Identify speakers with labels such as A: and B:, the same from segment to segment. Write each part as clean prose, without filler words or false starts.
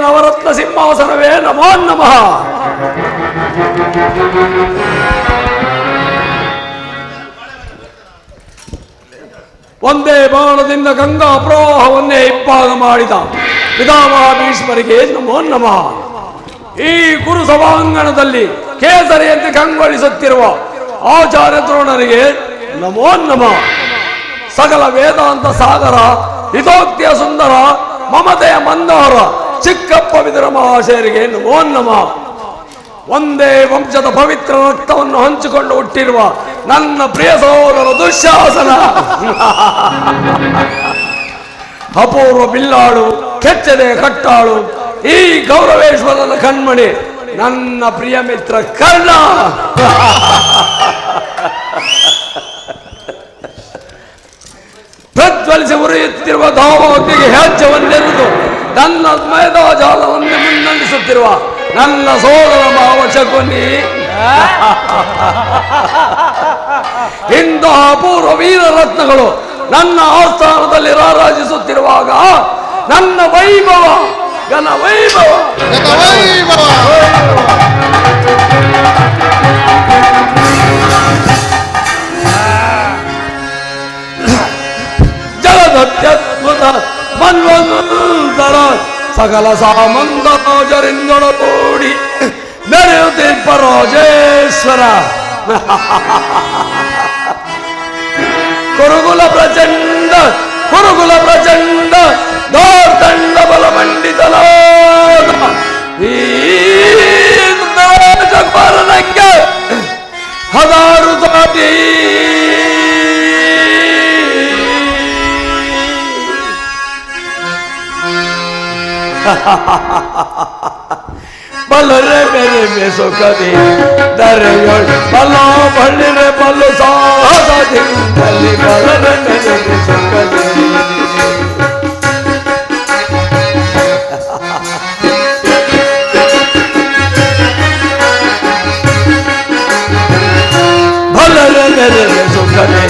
A: ನವರತ್ನ ಸಿಂಹಾಸನವೇ ನಮೋ ನಮಃ. ಒಂದೇ ಬಾಣದಿಂದ ಗಂಗಾ ಪ್ರವಾಹವನ್ನೇ ಇಬ್ಬಾಗ ಮಾಡಿದ ಪಿತಾಮಹ ಭೀಷ್ಮರಿಗೆ ನಮೋ ನಮಃ. ಈ ಗುರು ಸಭಾಂಗಣದಲ್ಲಿ ಕೇಸರಿಯಂತೆ ಕಂಗೊಳಿಸುತ್ತಿರುವ ಆಚಾರ್ಯ ದ್ರೋಣರಿಗೆ ನಮೋ ನಮಃ. ಸಕಲ ವೇದಾಂತ ಸಾಗರ, ಹಿತೋಕ್ತಿಯ ಸುಂದರ, ಮಮತೆಯ ಮಂದಹಾರ ಚಿಕ್ಕಪ್ಪ ವಿದುರ ಮಹಾಶಯರಿಗೆ ನಮೋ ನಮಃ. ಒಂದೇ ವಂಶದ ಪವಿತ್ರ ರಕ್ತವನ್ನು ಹಂಚಿಕೊಂಡು ಹುಟ್ಟಿರುವ ನನ್ನ ಪ್ರಿಯ ಸಹೋದರ ದುಶ್ಯಾಸನ, ಅಪೂರ್ವ ಬಿಲ್ಲಾಳು, ಕೆಚ್ಚದೆ ಕಟ್ಟಾಳು, ಈ ಗೌರವೇಶ್ವರನ ಕಣ್ಮಣಿ ನನ್ನ ಪ್ರಿಯ ಮಿತ್ರ ಕರ್ಣ. ಪ್ರಜ್ವಲಿಸಿ ಉರಿಯುತ್ತಿರುವ ಧಾವತಿಗೆ ಹೆಜ್ಜೆವನ್ನೆರೆದು ನನ್ನ ಮೇಧಾಜಾಲವನ್ನೇ ಮುನ್ನಡೆಸುತ್ತಿರುವ ನನ್ನ ಸೋದರ ಮಾವ ಶಕುನಿ. ಇಂತಹ ಅಪೂರ್ವ ವೀರ ರತ್ನಗಳು ನನ್ನ ಆಸ್ಥಾನದಲ್ಲಿ ರಾರಾಜಿಸುತ್ತಿರುವಾಗ ನನ್ನ ವೈಭವ ಘನ ವೈಭವ ಜಗದತ್ಯದ್ಭುತ ಮನ್ವಂತರ ಸಕಲ ಸಾಮಂತರಾಜರಿಂದೊಳಗೂಡಿ ಮೆರೆಯುತ್ತಿಪ್ಪ ರಾಜೇಶ್ವರ. ಕುರುಗುಲ ಪ್ರಚಂಡ ದೌರ್ದಂಡ ಬಲಮಂಡಿತನಾದ ಈ ರಾಜಕುಮಾರನಿಗೆ ಹದಾರು ಸಾಟಿ ಬಲರೆ ಮೇರೆ ಮೇ ಸುಖದಿ ದರೆಯೊಳ್ ಬಲ ಬಳ್ಳಿರೆ ಬಲು ಸಾಹಸದಿಂದಲಿ ಬಲರೆ ಮೇರೆ ಮೇ ಸುಖದಿ. ಬಲರೆ ಮೇರೆ ಮೇ ಸುಖದಿ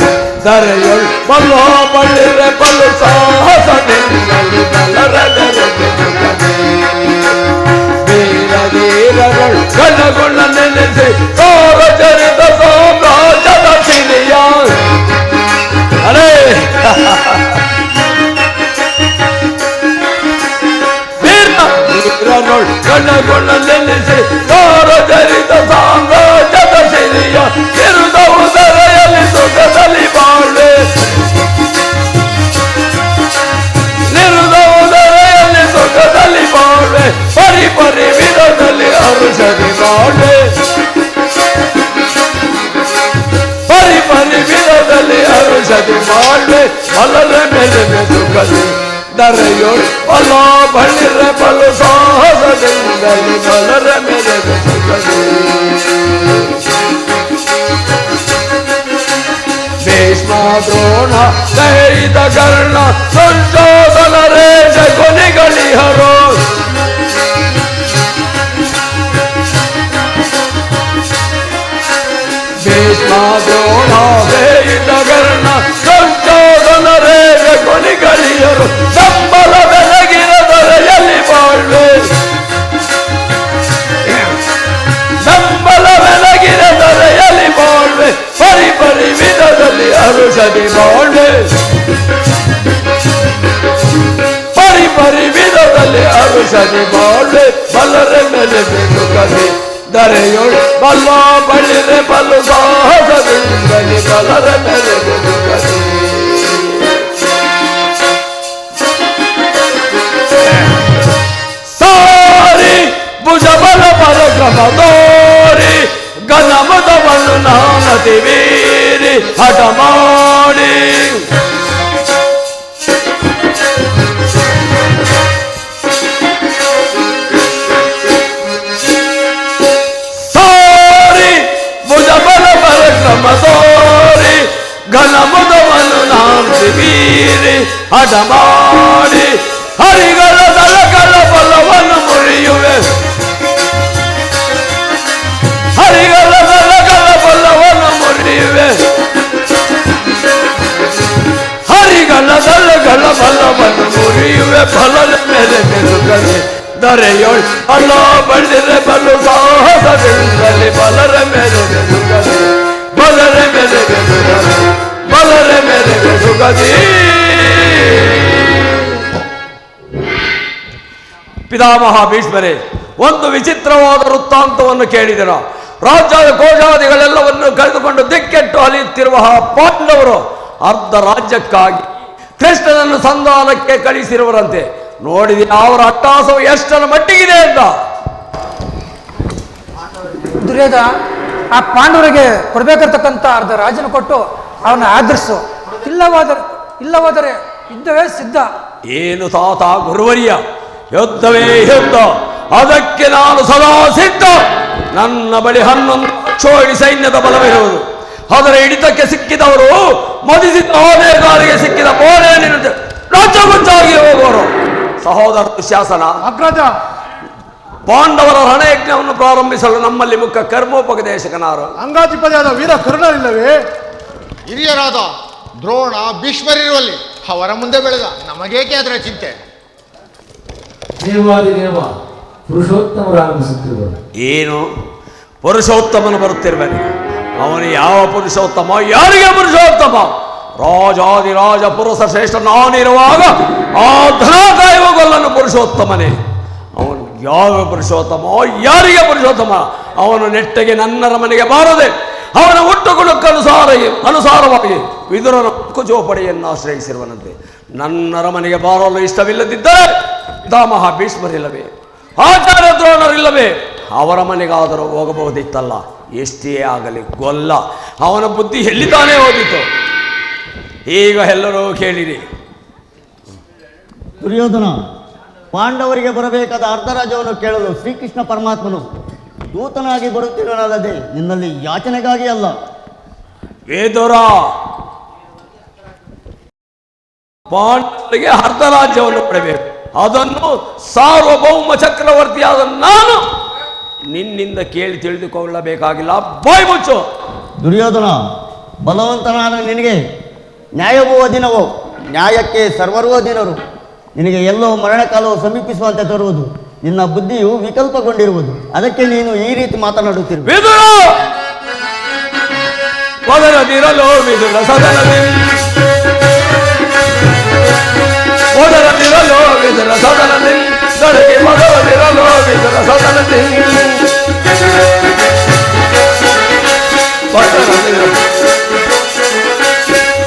A: ದರೆಯೊಳ್ ಬಲ ಬಳ್ಳಿರೆ ಬಲು ಸಾಹಸದಿಂದಲಿ ಬಲರೆ ಮೇರೆ ಮೇ ಸುಖದಿ. ವೀರಗಳು ಕಣಗೊಳ್ಳ ನೆನೆಸಿ ಸೌರಚರಿತ ಸಾಮ್ರಾಜ್ಯದ ಸಿರಿಯ ಅರೇ ವೀರಗಳು ಕಣಗೊಳ್ಳ ನೆನೆಸಿ ಸೌರಚರಿತ ಸಾಮ್ರಾಜ್ಯದ ಸಿರಿಯ ತಿರುದ ಉದರೆಯಲ್ಲಿ ಸುಖದಲ್ಲಿ ಬಾಳ್ವೆ. ನಿರುದ ಉದರೆಯಲ್ಲಿ ಸುಖದಲ್ಲಿ ಬಾಳ್ವೆ. ಪರಿ ಪರಿ ವಿಧದಲ್ಲಿ ಅರುಷದಿ ಬಾಳ್ವೆ. ಪರಿ ಪರಿ ವಿಧದಲ್ಲಿ ಅರುಷದಿ ಬಾಳ್ವೆ. ಬಲರೆ ಮೇಲೆ ಸುಖದಿ ದರೆಯೋಳು ಬಲ ಬಳ್ಳಿರೆ ಬಲು ಸಾಹಸದಿಂದಲಿ ಬಲರೆ ಮೇಲೆ ಸುಖದಿ. ಭೀಷ್ಮ ದ್ರೋಣ ದೈದ ಕರ್ಣ ಸಂಶೋಧನ ರೇಷ ಕೊನೆಗಳಿಹರೋ. ಭೀಷ್ಮ ದ್ರೋಣ ದೈದ ಕರ್ಣ ಸಂಶೋಧನ ರೇಷ ಕೊನೆಗಳಿಹರು. ಸಂಬಲ ಬೆಳಗಿನ ದೊರೆಯಲ್ಲಿ ಬಾಳ್ವೆ. ಸಂಬಲ ಬೆಳಗಿನ ದೊರೆಯಲ್ಲಿ ಬಾಳ್ವೆ. ಪರಿ ಪರಿ ವಿಧದಲ್ಲಿ ಅರುಷದಿ ಬಾಳ್ವೆ. ಪರಿ ಪರಿ ವಿಧದಲ್ಲಿ ಅರುಷದಿ ಬಾಳ್ವೆ. ಬಲರೆ ಮೇಲೆ ಸುಖದಿ ದರೆಯೋಳು ಬಲ್ಲ ಬಳಿರೆ ಬಲು ಸಾಹಸದಿಂದಲಿ ಬಲರೆ ಮೇಲೆ ಸುಖದಿ. ಸಾರಿ ಭುಜ ಬಲ ಪರಕ್ರಮ ತೋರಿ ಘನಮದವನ್ನು ನಾನತಿ ವೀರಿ ಹಠ ಮಾಡಿ. ಸಾರಿ ಭುಜ ಬಲ ಪರಕ್ರಮ ತೋರಿ ಘನಮದವನ್ನು ನಾನತಿ ವೀರಿ ಹಠ ಮಾಡಿ. ಹರಿಗಳ ದಳಗಳ ಬಲವನ್ನು ಮುರಿಯುವೆ. ಹರಿಗಳ ದಳಗಳ ಬಲವನ್ನು ಮುರಿಯುವೆ. ಹರಿಗಳ ದಳಗಳ ಬಲವನ್ನು ಮುರಿಯುವೆ. ಬಲದ ಮೇಲೆ ಮೆರುಗದೆ ಮರೆಯೋಳ್ ಅಲ್ಲ ಬಳ್ಳಿರೆ ಬಲು ಸಾಹಸದಿಂದಲೇ ಬಲರೆ ಮೇರೆಗೆ ಸುಗದಿ ಬಲರೆ ಮೇರೆಗೆ ಸುಗದಿ ಬಲರೆ ಮೇರೆಗೆ ಸುಗದಿ. ಪಿತಾಮಹ ಭೀಷ್ಮರೇ, ಒಂದು ವಿಚಿತ್ರವಾದ ವೃತ್ತಾಂತವನ್ನು ಕೇಳಿದರ. ರಾಜ್ಯದ ಕೋಶಾದಿಗಳೆಲ್ಲವನ್ನು ಕಳೆದುಕೊಂಡು ದಿಕ್ಕೆಟ್ಟು ಅಲಿಯುತ್ತಿರುವ ಪಾಂಡವರು ಅರ್ಧ ರಾಜ್ಯಕ್ಕಾಗಿ ಕೃಷ್ಣನನ್ನು ಸಂಧಾನಕ್ಕೆ ಕಳಿಸಿರುವರಂತೆ. ನೋಡಿದ ಅವರ ಅಟ್ಟಹಾಸವು ಎಷ್ಟರ ಮಟ್ಟಿಗಿದೆ ಅಂತ.
B: ದುರ್ಯೋಧನ, ಆ ಪಾಂಡವರಿಗೆ ಕೊಡಬೇಕಿರ್ತಕ್ಕಂಥ ಅರ್ಧ ರಾಜನ ಕೊಟ್ಟು ಅವನ ಆದರ್ಶು, ಇಲ್ಲವಾದರೆ ಯುದ್ಧವೇ ಸಿದ್ಧ.
A: ಏನು ತಾತ ಗುರುವರಿಯ, ಯುದ್ಧವೇ ಯುದ್ಧ, ಅದಕ್ಕೆ ನಾನು ಸದಾ ಸಿದ್ಧ. ನನ್ನ ಬಳಿ 11 ಲಕ್ಷ ಸೈನ್ಯದ ಬಲವಿರುವುದು. ಅದರ ಹಿಡಿತಕ್ಕೆ ಸಿಕ್ಕಿದವರು ಮದಿಸಿದ ಆನೆಗಾರಿಗೆ ಸಿಕ್ಕಿದ ಬೋರೇನಿನಂತೆ ರಾಜ್ಯಗುಚ್ಚಾಗಿ ಹೋಗುವರು. ಸಹೋದರ ದುಶ್ಯಾಸನ,
C: ಅಗ್ರಜ,
A: ಪಾಂಡವರ ರಣಯಜ್ಞವನ್ನು ಪ್ರಾರಂಭಿಸಲು ನಮ್ಮಲ್ಲಿ ಮುಖ್ಯ ಕರ್ಮೋಪದೇಶಕನಾರು
C: ಅಂಗಾಧಿಪತಿಯಾದ ವೀರ ಕರ್ಣರಿಲ್ಲವೇ?
D: ಹಿರಿಯರಾದ ದ್ರೋಣ ಭೀಷ್ಮರಿರುವಲ್ಲಿ ಅವರ ಮುಂದೆ ಬೆಳೆದ ನಮಗೇಕೆ ಅದರ ಚಿಂತೆ?
E: ದೇವಾದಿದೇವ ಪುರುಷೋತ್ತಮರು ಆಗಮಿಸುತ್ತಿರುವರು.
A: ಏನು ಪುರುಷೋತ್ತಮನು ಬರುತ್ತಿರುವನು? ಅವನು ಯಾವ ಪುರುಷೋತ್ತಮ? ಯಾರಿಗೆ ಪುರುಷೋತ್ತಮ? ರಾಜಾದಿರಾಜ ಪುರುಷ ಶ್ರೇಷ್ಠ ನಾನಿರುವಾಗ ಆ ಧನಾಕಾಯುವಗೊಲ್ಲನು ಪುರುಷೋತ್ತಮನೇ. ಅವನು ಯಾವ ಪುರುಷೋತ್ತಮ? ಯಾರಿಗೆ ಪುರುಷೋತ್ತಮ? ಅವನು ನೆಟ್ಟಗೆ ನನ್ನರ ಮನೆಗೆ ಬಾರದೆ ಅವನ ಅನುಸಾರವಾಗಿ ವಿದುರನ ಕುಜೋಪಡೆಯನ್ನು ಆಶ್ರಯಿಸಿರುವನಂತೆ. ನನ್ನರ ಮನೆಗೆ ಬಾರಲು ಇಷ್ಟವಿಲ್ಲದಿದ್ದರೆ ಪಿತಾಮಹ ಭೀಷ್ಮರಿಲ್ಲವೇ, ಆಚಾರ್ಯ ದ್ರೋಣರಿಲ್ಲವೇ, ಅವರ ಮನೆಗಾದರೂ ಹೋಗಬಹುದಿತ್ತಲ್ಲ. ಎಷ್ಟೇ ಆಗಲಿ ಗೊಲ್ಲ, ಅವನ ಬುದ್ಧಿ ಎಲ್ಲಿ ತಾನೇ ಹೋದಿತ್ತು. ಈಗ ಎಲ್ಲರೂ ಕೇಳಿರಿ.
F: ದುರ್ಯೋಧನ, ಪಾಂಡವರಿಗೆ ಬರಬೇಕಾದ ಅರ್ಧರಾಜ್ಯವನ್ನು ಕೇಳಲು ಶ್ರೀಕೃಷ್ಣ ಪರಮಾತ್ಮನು ದೂತನಾಗಿ ಬರುತ್ತಿರಲಾಗದೆ ನಿನ್ನಲ್ಲಿ ಯಾಚನೆಗಾಗಿ ಅಲ್ಲ.
A: ವೇದೋರ, ಪಾಂಡವರಿಗೆ ಅರ್ಧ ರಾಜ್ಯವನ್ನು ಪಡೆಯಬೇಕು. ಅದನ್ನು ಸಾರ್ವಭೌಮ ಚಕ್ರವರ್ತಿಯಾದ ನಾನು ನಿನ್ನಿಂದ ಕೇಳಿ ತಿಳಿದುಕೊಳ್ಳಬೇಕಾಗಿಲ್ಲ. ಬಾಯ್ ಮುಚ್ಚು.
F: ದುರ್ಯೋಧನ, ಬಲವಂತನಾದ ನಿನಗೆ ನ್ಯಾಯವೂ ಅಧೀನವೋ? ನ್ಯಾಯಕ್ಕೆ ಸರ್ವರೂ ಅಧೀನರು. ನಿನಗೆ ಎಲ್ಲೋ ಮರಣಕಾಲವು ಸಮೀಪಿಸುವಂತೆ ತರುವುದು. ನಿನ್ನ ಬುದ್ಧಿಯು ವಿಕಲ್ಪಗೊಂಡಿರುವುದು. ಅದಕ್ಕೆ ನೀನು ಈ ರೀತಿ ಮಾತನಾಡುತ್ತಿರುವೆ.
A: ಒದರದಿರಲು ವಿದುರ ಸದನದಲ್ಲಿ, ಒದರದಿರಲು ವಿದುರ ಸದನದಲ್ಲಿ, ನಡಗೆ ಮೊದಲದಿರಲು ವಿದುರ ಸದನದಲ್ಲಿ,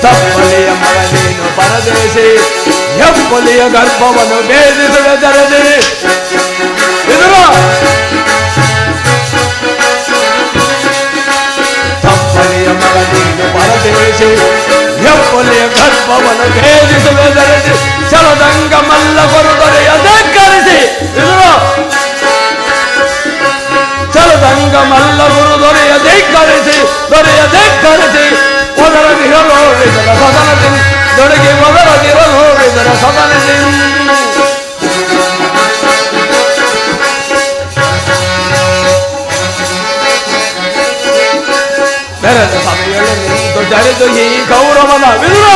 A: ತಪ್ಪಲಿಯ ಮಗನೇನು ಪರದೇಶಿ, ಹೆಪ್ಪಲಿಯ ಗರ್ಭವನ್ನು ಭೇದಿಸುವೆ ಜರದಿ. ವಿದುರ, ತಪ್ಪಲಿಯ ಮಗನೇನು ಪರದೇಶಿ, ಹೆಪ್ಪಲಿಯ ಗರ್ಭವನ್ನು ಭೇದಿಸುವೆ ಜರದಿ. ಚಲದಂಗ ಮಲ್ಲ ಕೊರುದೊರೆಯ ಧಿಕ್ಕರಿಸಿ. ವಿದುರ, ಚಲದಂಗ ಮಲ್ಲ ಗುರು ದೊರೆಯ ಧಿಕ್ಕರಿಸಿ, ದೊರೆಯ ಧಿಕ್ಕರಿಸಿ. ಒದರದಿರಲು ವಿದುರ ಸದನದಲ್ಲಿ, ದೊಡಗೆ ಒದರದಿರಲು ವಿದುರ ಸದನದಲ್ಲಿ. ಬೆರೆದ ಸಭೆಯಲ್ಲಿ ನಿಂತು ಜರಿದು ಈ ಗೌರವದ ವಿದುರ,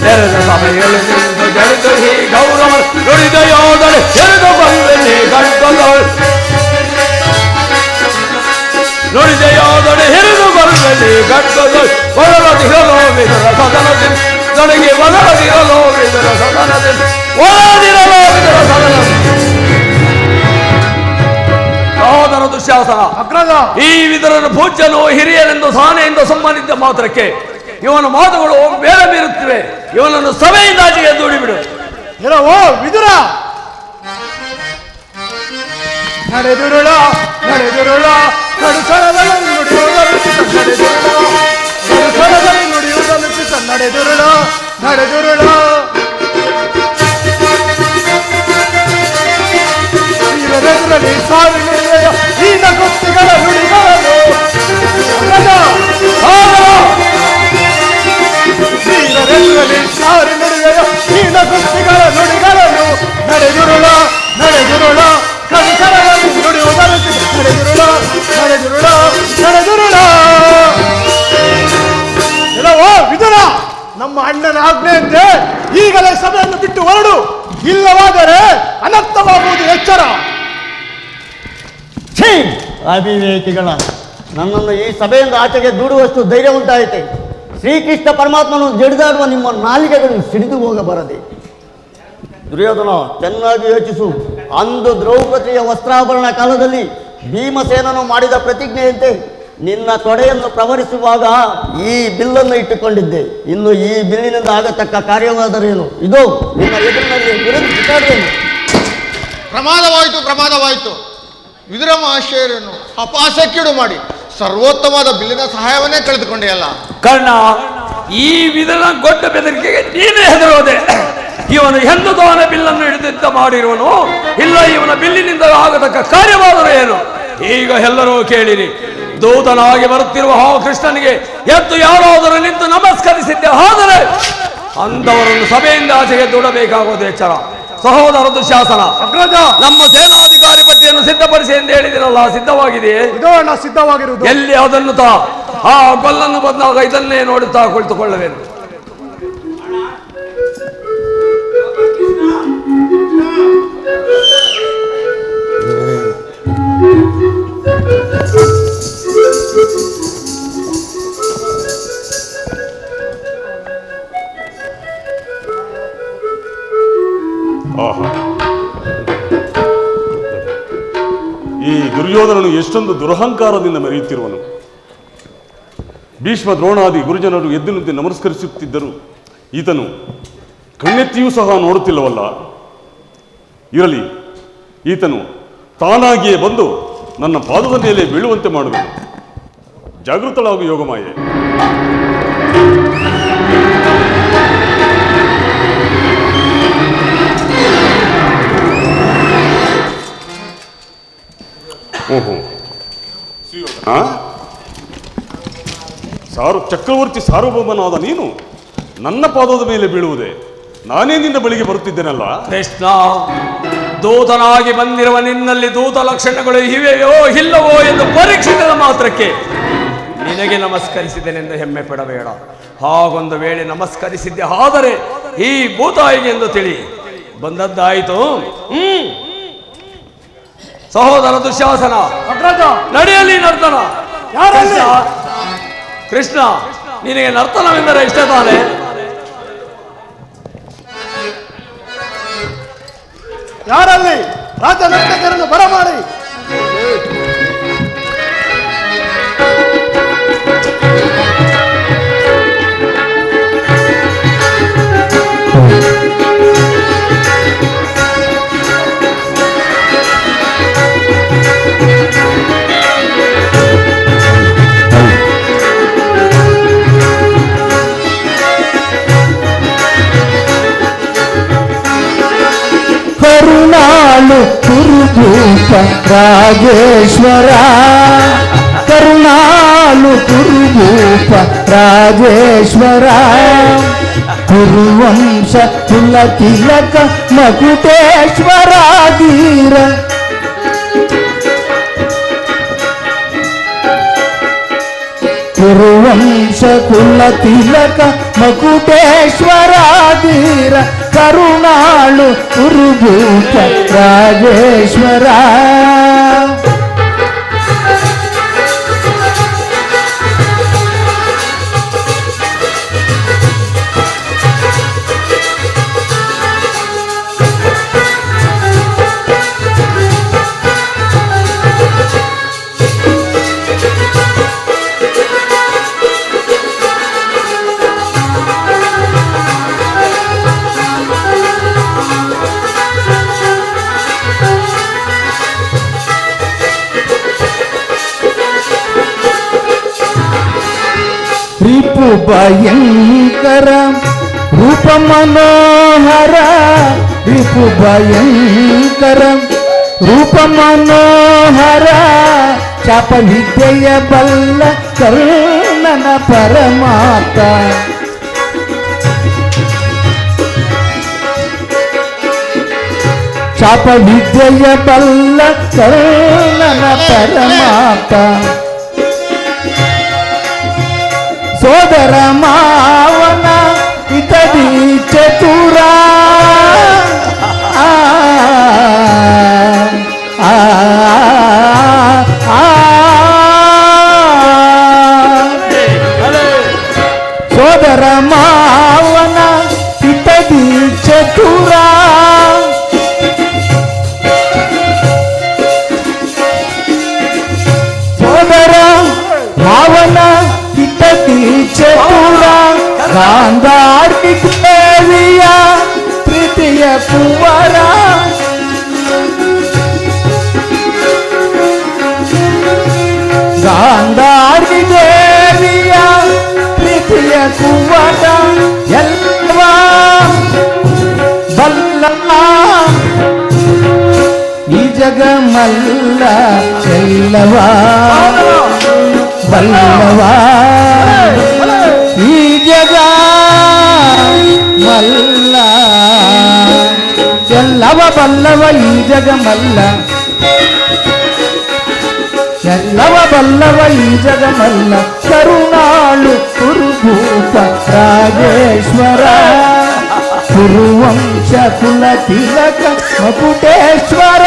A: ಬೆರೆದ ಸಭೆಯಲ್ಲಿ ನಿಂತು ಜರಿದು ಈ ಗೌರವ ನುಡಿದ ಯೋಧನೆ ಎಳೆದು ಬಂದನೆ ಗಂಟಲು, ನುಡಿದ ಯೋಧನೆ ಹಿರಿದು ಬಂದನೆ ಗಂಟಲು. ಒದರದಿರಲು ವಿದುರ ಸದನದಲ್ಲಿ, ನನಗೆ ಒದರದಿರಲು ವಿದುರ ಸದನದಲ್ಲಿ, ಒದರದಿರಲು ವಿದುರ ಸದನದಲ್ಲಿ. ಸಹೋದರ ದುಶ್ಯಾಸನ,
C: ಅಗ್ರಜ,
A: ಈ ವಿದುರನ ಪೂಜ್ಯನು ಹಿರಿಯರೆಂದು ಸಾನೆಯಿಂದ ಸಂಬಂಧಿಸಿದ ಮಾತ್ರಕ್ಕೆ ಇವನ ಮಾತುಗಳು ಬೇರೆ ಬೀರುತ್ತಿವೆ. ಇವನನ್ನು ಸಭೆಯಿಂದ ಆಚೆಗೆ ದೂಡಿಬಿಡು.
C: ಎಲ್ಲವೋ ವಿದುರ, ನಡೆದುರುಳ ನಡೆದುರುಳ ಕಡುಸರದಲ್ಲಿ ನುಡಿಯುವುದನ್ನು ಕಡುಸರದಲ್ಲಿ ನುಡಿಯುವುದನ್ನು ನಡೆದುರುಳ ನಡೆದುರುಳ. ವೀರರೆದುರಲ್ಲಿ ಸಾವಿರ ಈನ ಕುಸ್ತಿಗಳ ನುಡಿಗಳನ್ನು ವೀರರೆದುರಲ್ಲಿ ಸಾರಿ ನುಡಿವೆಯ ಈನ ಕುಸ್ತಿಗಳ ನುಡಿಗಳನ್ನು ನಡೆದುರುಳ ನಡೆದುರುಳ ಕಡುಸರದಲ್ಲಿ ನುಡಿಯುವುದನ್ನು ನಡೆದುರುಳ ನಡೆದುರುಳ ನಡೆದುರುಳ. ಎಲ್ಲವೋ ವಿದುರ, ನಮ್ಮ ಅಣ್ಣನ ಆಜ್ಞೆಯಂತೆ ಈ ಅನರ್ಥವಾಗುವುದು ಎಚ್ಚರ.
F: ಛೀ! ಅವಿವೇಕಿಗಳ ನನ್ನನ್ನು ಈ ಸಭೆಯಿಂದ ಆಚೆಗೆ ದೂಡುವಷ್ಟು ಧೈರ್ಯ ಉಂಟಾಯಿತೆ. ಶ್ರೀಕೃಷ್ಣ ಪರಮಾತ್ಮನು ಜಡಿದಾಡುವ ನಿಮ್ಮ ನಾಲಿಗೆಗಳು ಸಿಡಿದು ಹೋಗಬಾರದೆ. ದುರ್ಯೋಧನ, ಚೆನ್ನಾಗಿ ಯೋಚಿಸು. ಅಂದು ದ್ರೌಪದಿಯ ವಸ್ತ್ರಾಭರಣ ಕಾಲದಲ್ಲಿ ಭೀಮಸೇನನು ಮಾಡಿದ ಪ್ರತಿಜ್ಞೆಯಂತೆ ನಿನ್ನ ತೊಡೆಯನ್ನು ಪ್ರವರಿಸುವಾಗ ಈ ಬಿಲ್ಲನ್ನು ಇಟ್ಟುಕೊಂಡಿದ್ದೆ. ಇನ್ನು ಈ ಬಿಲ್ಲಿನಿಂದ ಆಗತಕ್ಕ ಕಾರ್ಯವಾದರೇನು? ಇದು ನಿನ್ನ ಎದುರಿನಲ್ಲಿ ವಿರೋಧಿಸುತ್ತೇನು?
D: ಪ್ರಮಾದವಾಯಿತು. ವಿದುರ ಮಹಾಶಯರನ್ನು ಅಪಾಸಕ್ಕಿಡು ಮಾಡಿ ಸರ್ವೋತ್ತಮವಾದ ಬಿಲ್ಲಿನ ಸಹಾಯವನ್ನೇ ಕಳೆದುಕೊಂಡೆಯಲ್ಲ.
A: ಕರ್ಣ, ಈ ವಿಧನ ಗೊಡ್ಡ ಬೆದರಿಕೆಗೆ ನೀನೇ ಹೆದರೋದೆ. ಇವನು ಎಂದು ತಾನೇ ಬಿಲ್ಲನ್ನು ಹಿಡಿದಿದ್ದ ಮಾಡಿರುವನು, ಇಲ್ಲ ಇವನ ಬಿಲ್ಲಿನಿಂದ ಆಗತಕ್ಕ ಕಾರ್ಯವಾದರೂ ಏನು? ಈಗ ಎಲ್ಲರೂ ಕೇಳಿರಿ. ದೂತನಾಗಿ ಬರುತ್ತಿರುವ ಆ ಕೃಷ್ಣನಿಗೆ ಎದ್ದು ಯಾರಾದರೂ ನಿಂತು ನಮಸ್ಕರಿಸಿದ್ದೆ ಆದರೆ ಅಂಥವರನ್ನು ಸಭೆಯಿಂದ ಆಚೆಗೆ ದೂಡಬೇಕಾಗುವುದು ಎಚ್ಚರ. ಸಹೋದರ ದುಶ್ಯಾಸನ, ನಮ್ಮ ಸೇನಾಧಿಕಾರಿ ಪಟ್ಟಿಯನ್ನು ಸಿದ್ಧಪಡಿಸಿ ಎಂದು ಹೇಳಿದಿರಲ್ಲ, ಸಿದ್ಧವಾಗಿದೆಯೇ?
C: ಇದೋ ಅಣ್ಣ ಸಿದ್ಧವಾಗಿರುವುದು.
A: ಎಲ್ಲಿ ಅದನ್ನು ಆ ಗೊಲ್ಲನ್ನು ಬಂದಾಗ ಇದನ್ನೇ ನೋಡುತ್ತಾ ಕುಳಿತುಕೊಳ್ಳಬೇಕು.
G: ಈ ದುರ್ಯೋಧನನು ಎಷ್ಟೊಂದು ದುರಹಂಕಾರದಿಂದ ಮೆರೆಯುತ್ತಿರುವನು. ಭೀಷ್ಮ ದ್ರೋಣಾದಿ ಗುರುಜನರು ಎದ್ದು ನಿಂತು ನಮಸ್ಕರಿಸುತ್ತಿದ್ದರು. ಈತನು ಕಣ್ಣೆತ್ತಿಯೂ ಸಹ ನೋಡುತ್ತಿಲ್ಲವಲ್ಲ. ಇರಲಿ, ಈತನು ತಾನಾಗಿಯೇ ಬಂದು ನನ್ನ ಪಾದದ ಮೇಲೆ ಬೀಳುವಂತೆ ಮಾಡುವನು. ಜಾಗೃತಳಾಗು ಯೋಗಮಾಯೆ. ಓಹೋ, ಚಕ್ರವರ್ತಿ ಸಾರ್ವಭೌಮನಾದ ನೀನು ನನ್ನ ಪಾದದ ಮೇಲೆ ಬೀಳುವುದೇ? ನಾನೇ ನಿನ್ನ ಬಳಿಗೆ ಬರುತ್ತಿದ್ದೇನಲ್ಲ.
A: ಕೃಷ್ಣ, ದೂತನಾಗಿ ಬಂದಿರುವ ನಿನ್ನಲ್ಲಿ ದೂತ ಲಕ್ಷಣಗಳು ಇವೆಯೋ ಇಲ್ಲವೋ ಎಂದು ಪರೀಕ್ಷಿಸಿದ ಮಾತ್ರಕ್ಕೆ ನಿನಗೆ ನಮಸ್ಕರಿಸಿದ್ದೇನೆಂದು ಹೆಮ್ಮೆ ಪಡಬೇಡ. ಹಾಗೊಂದು ವೇಳೆ ನಮಸ್ಕರಿಸಿದ್ದೆ ಆದರೆ ಈ ಭೂತಾಯಿಗೆ ಎಂದು ತಿಳಿ ಬಂದದ್ದಾಯಿತು. ಸಹೋದರ ದುಶ್ಯಾಸನ, ನಡೆಯಲಿ ನರ್ತನ. ಕೃಷ್ಣ, ನಿನಗೆ ನರ್ತನವೆಂದರೆ ಇಷ್ಟ ತಾನೆ?
C: ಯಾರಲ್ಲಿ ರಾಜ ನರ್ತಕರನ್ನು ಬರಮಾಡಿ.
H: ಕರುಣಾಳು ಕುರುಭೂಪ ರಾಜೇಶ್ವರ, ಕರುಣಾಳು ಕುರುಭೂಪ ರಾಜೇಶ್ವರ, ಕುರುವಂಶ ಕುಲ ತಿಲಕ ಮಕುಟೇಶ್ವರ ಧೀರ, ಕುರುವಂಶ ಕುಲ ತಿಲಕ ಮಕುಟೇಶ್ವರ ಧೀರ, ಕರುಣಾಳು ಕುರುಭೂತ ರಾಜೇಶ್ವರ. ರಿಪು ಭಯಂಕರ ರೂಪ ಮನೋಹರ, ರಿಪು ಭಯಂಕರ ರೂಪ ಮನೋಹರ, ಚಾಪ ವಿದ್ಯೆಯ ಬಲ್ಲ ಕರ್ಣನ ಪರಮಾತ, ಚಾಪ ವಿದ್ಯೆಯ ಬಲ್ಲ ಕರ್ಣನ ಪರಮಾತ, ಸೋದರ ಮಾವನ ಇತದಿ ಚತುರ, ಜಗಮಲ್ಲ ಎಲ್ಲವಾ ಬಲ್ಲವಾ ಈ ಜಗ ಮಲ್ಲ ಎಲ್ಲವ ಬಲ್ಲವ ಈ ಜಗಮಲ್ಲ ಎಲ್ಲವ ಬಲ್ಲವ ಈ ಜಗಮಲ್ಲ ಕರುಣಾಳು ಕುರುಭೂಪ ರಾಜೇಶ್ವರ ಕುರುವಂಶ ಕುಲ ತಿಲಕ ಮಕುಟೇಶ್ವರ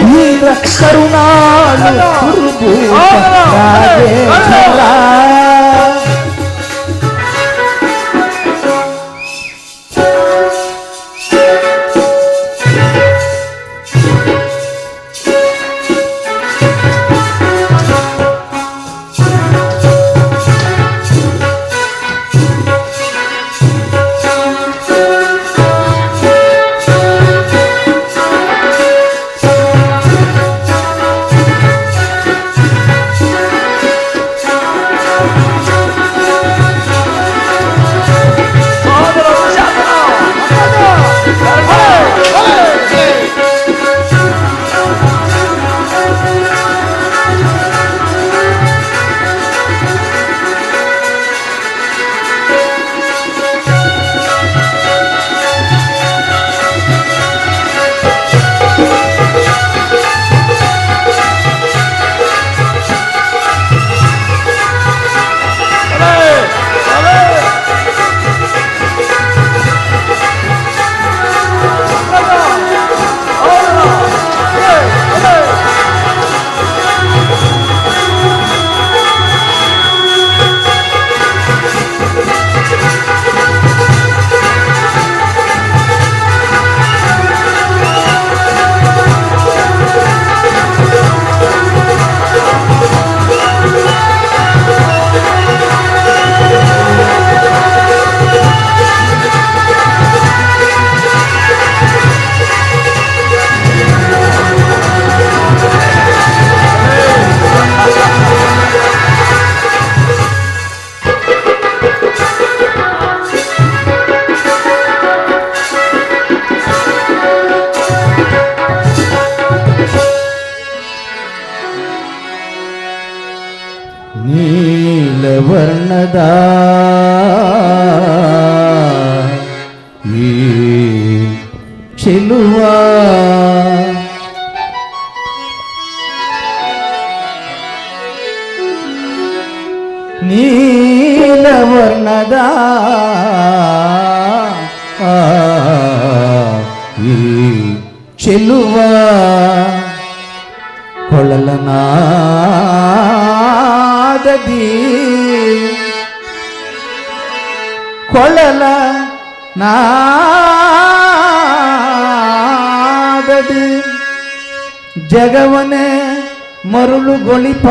H: ಧೀರ ಕರುಣಾಳು ಕುರುಭೂಪ ರಾಜೇಶ್ವರ ನೀಲವರ್ಣದ ಈ ಚೆಲುವ ನೀಲವರ್ಣದ ಈ ಚೆಲುವ ಕೊಳಲನಾದದಿ ಕೊಳಲ ನಾದದಿ ಜಗವನೇ ಮರುಳುಗೊಳಿಪ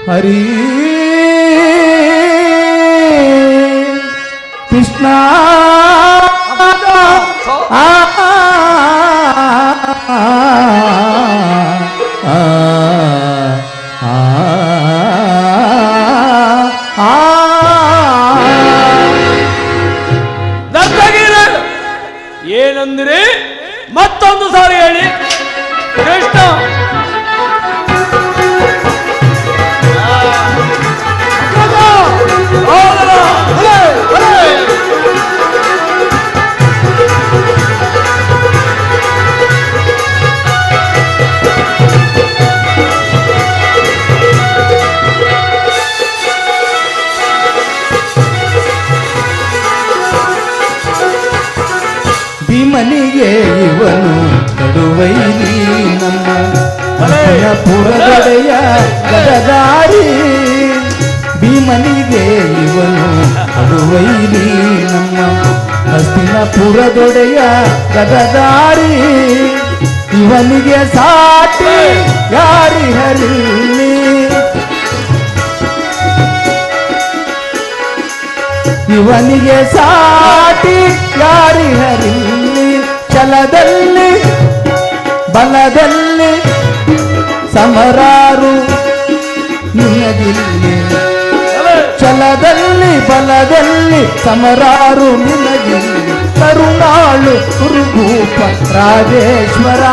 H: ಹರಿ ಕೃಷ್ಣ
A: ಏನಂದ್ರೆ ಮತ್ತೊಂದು ಸಾರಿ ಹೇಳಿ ಕೃಷ್ಣ.
H: ಭೀಮನಿಗೆ ಇವನು ಕಡುವೈರಿ ನಮ್ಮ ಪುರದೊಡೆಯ ಗದಗಾರಿ ಭೀಮನಿಗೆ ಇವನು ಕಡುವೈರಿ ನಮ್ಮ ಹಸ್ತಿನಪುರದೊಡೆಯ ಗದಗಾರಿ ಇವನಿಗೆ ಸಾಟಿ ಯಾರಿ ಹರಿಲಿ ಇವನಿಗೆ ಸಾಟಿ ಯಾರಿ ಹರಿಲಿ ಛಲದಲ್ಲಿ ಬಲದಲ್ಲಿ ಸಮರಾರು ನಿಯದಿಲ್ಲಿ ಛಲದಲ್ಲಿ ಬಲದಲ್ಲಿ ಸಮರಾರು ನಿನಗಿಲ್ಲಿ ಕರುಣಾಳು ಕುರುಭೂಪ ರಾಜೇಶ್ವರ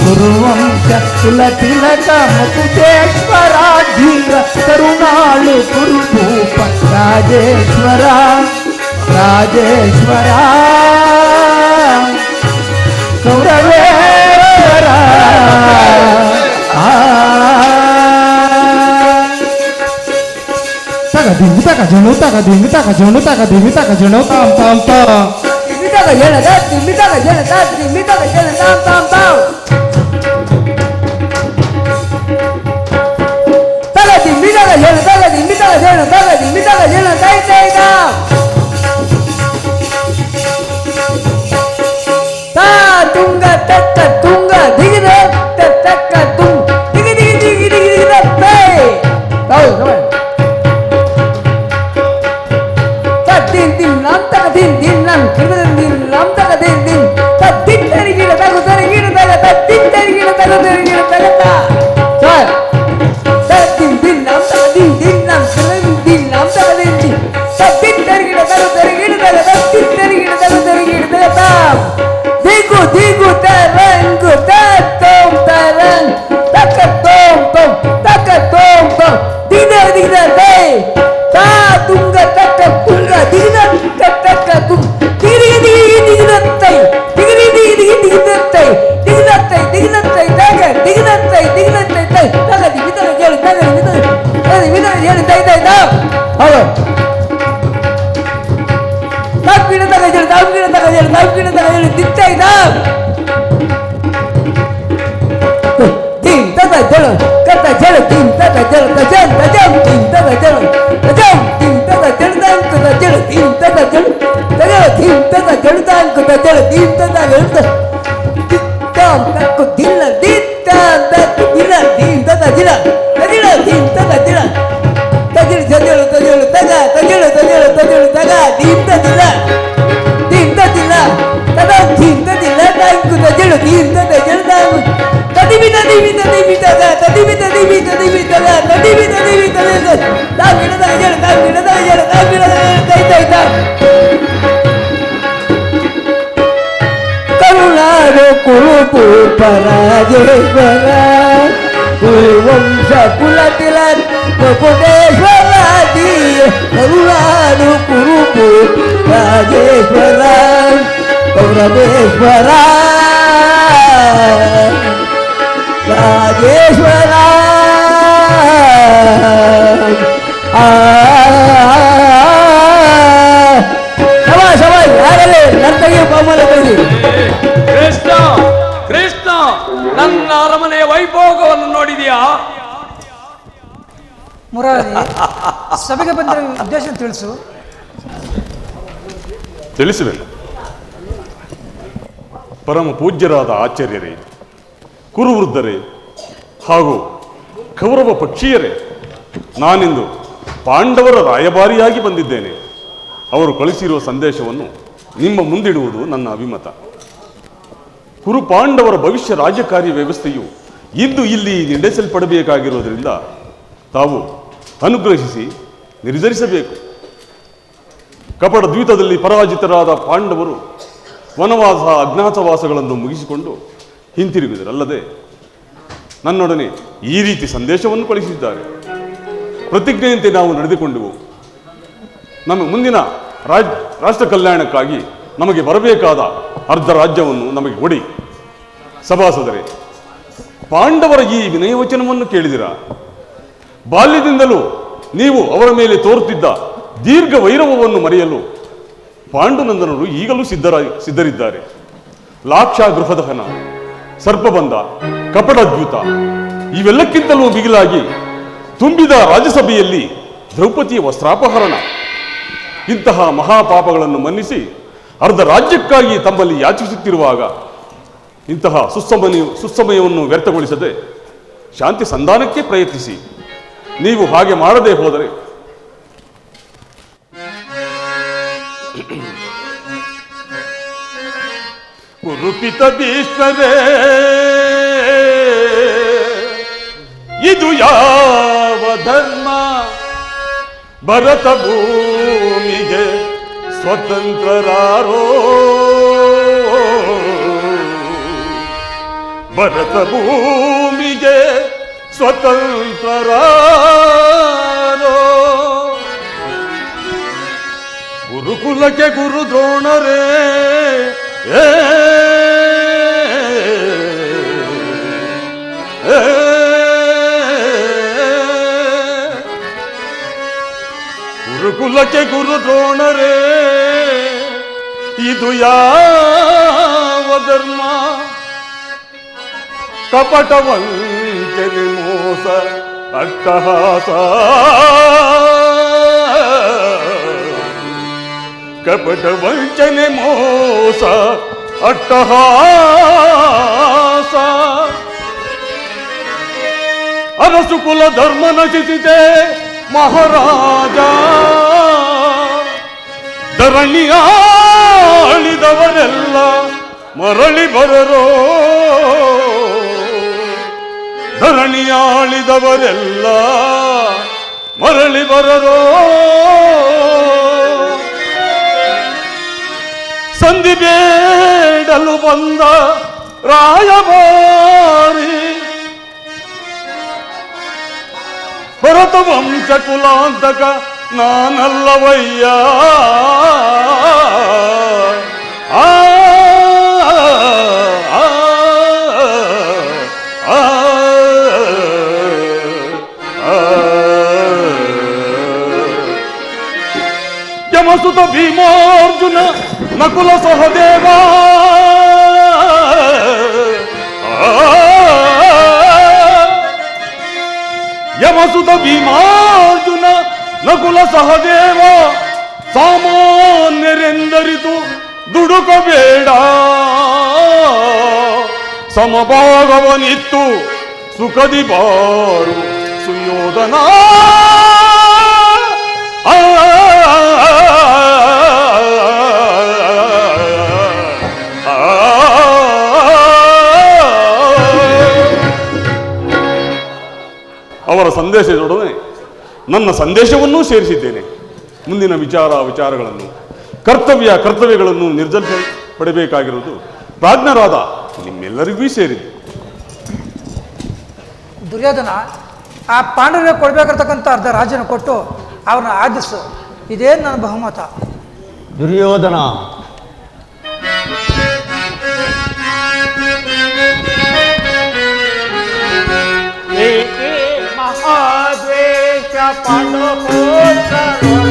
H: ಕುರುವಂಶ ಕುಲ ತಿಲಕ ಮುಕುಟೇಶ್ವರ ಧೀರ ಕರುಣಾಳು ಕುರುಭೂಪ ರಾಜೇಶ್ವರ ರಾಜೇಶ್ವರ ಕೌರವೇಶ್ವರ ತಗದಿಂಗಿ ತಗಜಣು ತಗದಿಂಗಿ ತಗಜಣು ತಗದಿಂಗಿ ತಗಜಣು ತಾಮ್ ತಾಮ್ ತಾಮ್
B: ತಿಮ್ಮಿದಾಗ ಹೇಳದ ತಿಮ್ಮಿದಾಗ ಹೇಳದ ತಿಮ್ಮಿದಾಗ ಹೇಳ ತಾಮ್ ತಾಮ್ ತಾಮ್ ತಗ ತಿಮ್ಮಿದಾಗ ಹೇಳ ತಗ ತಿಮ್ಮಿದಾಗ ಹೇಳ ತಗ ತಿಮ್ಮಿದಾಗ ಹೇಳ ತೈ ತೈ ತಾ ತುಂಗ ತಕ್ಕ ತುಂಗ ದಿಗಿದ ತಕ್ಕ ತುಂಗ ದಿಗಿ ದಿಗಿ ದಿಗಿ ದಿಗಿ ದಿಗಿ ತೈ ಹೌದು din din lam taka din din lam kirdan din lam taka din din ta din terigida tagu terigida taga ta din terigida tagu terigida taga ta sir ta din lam taka din lam kirdan din lam taka din ta din terigida tagu terigida taga ta din terigida tagu terigida taga ta digu digu tarangu ta tom tarang taka tom tom digda digda tay ta tunga taka tunga digda taka tung digri digri digda tay digri digri digda tay digda tay taga digda tay tay taga digda jeli taga digda jeli tay tay ta halo tapkina taga jeli dittay ta din taga jeli kata jeli din taga jeli tajam din taga jeli tajam din taga jeli dan kata jeli din taga jeli tajam din taga jeli dan kata jeli din taga jeli tam takku dilla dittam takku dilla din taga jela tajila din taga jela tajil tajil taga tajil taga din taga dilla tada din taga dan kata jeli din taga jeli dan tadibita taga tadibita taga tagina taga jeli tay ಕರುಣಾಡು ಕುರುಭೂಪ Rajeshwara ಕುರುವಂಶ ಕುಲ ತಿಲಕ ಮುಕುಟೇಶ್ವರ ಕರುಣಾಡು ಕುರುಭೂಪ ರಾಜೇಶ್ವರ ಕೌರವೇಶ್ವರ ರಾಜೇಶ್ವರ ಸಭಾಯ್ ಯಾರಲ್ಲಿ ನರ್ತಗಿ ಕೋಮಲ ಬೈದಿ
A: ಕೃಷ್ಣ ಕೃಷ್ಣ ನನ್ನ ಅರಮನೆಯ ವೈಭೋಗವನ್ನು ನೋಡಿದೆಯಾ?
B: ಮುರಾರಿ ಸಭೆಗೆ ಬಂದಿರೋ ಉದ್ದೇಶ ತಿಳಿಸು.
G: ತಿಳಿಸುವೆನು. ಪರಮ ಪೂಜ್ಯರಾದ ಆಚಾರ್ಯರೇ, ಕುರುವೃದ್ಧರೇ ಹಾಗೂ ಕೌರವ ಪಕ್ಷೀಯರೇ, ನಾನಿಂದು ಪಾಂಡವರ ರಾಯಭಾರಿಯಾಗಿ ಬಂದಿದ್ದೇನೆ. ಅವರು ಕಳಿಸಿರುವ ಸಂದೇಶವನ್ನು ನಿಮ್ಮ ಮುಂದಿಡುವುದು ನನ್ನ ಅಭಿಮತ. ಕುರು ಪಾಂಡವರ ಭವಿಷ್ಯ ರಾಜಕಾರ್ಯ ವ್ಯವಸ್ಥೆಯು ಇಂದು ಇಲ್ಲಿ ನಡೆಸಲ್ಪಡಬೇಕಾಗಿರುವುದರಿಂದ ತಾವು ಅನುಗ್ರಹಿಸಿ ನಿರ್ಧರಿಸಬೇಕು. ಕಪಟ ದ್ವೀಪದಲ್ಲಿ ಪರಾಜಿತರಾದ ಪಾಂಡವರು ವನವಾಸ ಅಜ್ಞಾತವಾಸಗಳನ್ನು ಮುಗಿಸಿಕೊಂಡು ಹಿಂತಿರುಗಿದರಲ್ಲದೆ ನನ್ನೊಡನೆ ಈ ರೀತಿ ಸಂದೇಶವನ್ನು ಕಳಿಸಿದ್ದಾರೆ. ಪ್ರತಿಜ್ಞೆಯಂತೆ ನಾವು ನಡೆದುಕೊಂಡೆವು. ನಮ್ಮ ಮುಂದಿನ ರಾಷ್ಟ್ರ ಕಲ್ಯಾಣಕ್ಕಾಗಿ ನಮಗೆ ಬರಬೇಕಾದ ಅರ್ಧ ರಾಜ್ಯವನ್ನು ನಮಗೆ ಕೊಡಿ. ಸಭಾಸದರೇ, ಪಾಂಡವರ ಈ ವಿನಯವಚನವನ್ನು ಕೇಳಿದಿರಾ? ಬಾಲ್ಯದಿಂದಲೂ ನೀವು ಅವರ ಮೇಲೆ ತೋರುತ್ತಿದ್ದ ದೀರ್ಘ ವೈರವವನ್ನು ಮರೆಯಲು ಪಾಂಡುನಂದನರು ಈಗಲೂ ಸಿದ್ಧರಿದ್ದಾರೆ. ಲಾಕ್ಷ ಗೃಹದಹನ, ಸರ್ಪಬಂಧ, ಕಪಟದ್ಯೂತ ಇವೆಲ್ಲಕ್ಕಿಂತಲೂ ಬಿಗಿಲಾಗಿ ತುಂಬಿದ ರಾಜ್ಯಸಭೆಯಲ್ಲಿ ದ್ರೌಪದಿಯ ವಸ್ತ್ರಾಪಹರಣ ಇಂತಹ ಮಹಾಪಾಪಗಳನ್ನು ಮನ್ನಿಸಿ ಅರ್ಧ ರಾಜ್ಯಕ್ಕಾಗಿ ತಮ್ಮಲ್ಲಿ ಯಾಚಿಸುತ್ತಿರುವಾಗ ಇಂತಹ ಸುಸಮಯವನ್ನು ವ್ಯರ್ಥಗೊಳಿಸದೆ ಶಾಂತಿ ಸಂಧಾನಕ್ಕೆ ಪ್ರಯತ್ನಿಸಿ. ನೀವು ಹಾಗೆ ಮಾಡದೆ ಹೋದರೆ ಕುರುಪಿತ ಭೀಷ್ಮರೇ, ಇದು ಯಾವ ಧರ್ಮ? ಭರತ ಭೂಮಿಗೆ ಸ್ವತಂತ್ರರಾರೋ, ಭರತ ಭೂಮಿಗೆ ಸ್ವತಂತ್ರರಾರೋ, ಗುರುಕುಲಕ್ಕೆ ಗುರು ದ್ರೋಣರೇ ಗುರುಕುಲಕ್ಕೆ ಗುರು ದ್ರೋಣರೇ, ಇದು ಯಾವ ಧರ್ಮ? ಕಪಟ ವಂಚನೆ ಮೋಸ ಅಟ್ಟಹಾಸ, ಕಪಟ ವಂಚನೆ ಮೋಸ ಅಟ್ಟಹಾಸ, ಅರಸು ಕುಲ ಧರ್ಮ ನಚಿಸಿದೆ ಮಹಾರಾಜ, ಧರಣಿಯಾಳಿದವರೆಲ್ಲ ಮರಳಿ ಬರರೋ, ಧರಣಿಯಾಳಿದವರೆಲ್ಲ ಮರಳಿ ಬರರೋ, ಸಂಧಿ ಬೇಡಲು ಬಂದ ರಾಯಭಾರಿ, ಭರತ ವಂಶ ಕುಲಾಂತಕ ನಾನಲ್ಲವಯ್ಯ, ಆ ಯಮಸುತ ಭೀಮಾರ್ಜುನ ನಕುಲ ಸಹದೇವ, ಯಮಸುತ ಭೀಮಾರ್ಜುನ ನಕುಲ ಸಹದೇವ, ಸಾಮಾನ್ಯರೆಂದರಿತು ದುಡುಕಬೇಡ, ಸಮಭಾಗವನಿತ್ತು ಸುಖದಿ ಬಾರು ಸುಯೋಧನ, ಅವರ ಸಂದೇಶದೊಡನೆ ನನ್ನ ಸಂದೇಶವನ್ನೂ ಸೇರಿಸಿದ್ದೇನೆ. ಮುಂದಿನ ವಿಚಾರಗಳನ್ನು ಕರ್ತವ್ಯಗಳನ್ನು ನಿರ್ಧರಿಸಿ ಪಡಬೇಕಾಗಿರುವುದು ಪ್ರಾಜ್ಞರಾದ ನಿಮ್ಮೆಲ್ಲರಿಗೂ ಸೇರಿದೆ.
I: ದುರ್ಯೋಧನ, ಆ ಪಾಂಡವರಿಗೆ ಕೊಡಬೇಕಿರ್ತಕ್ಕಂಥ ಅರ್ಧ ರಾಜ್ಯನ ಕೊಟ್ಟು ಅವ್ರನ್ನ ಆದಿಸು, ಇದೇ ನನ್ನ ಬಹುಮತ.
F: ದುರ್ಯೋಧನ,
B: ಮಹಾದ್ವೇಷ ಪಾಂಡವೋತ್ತರರು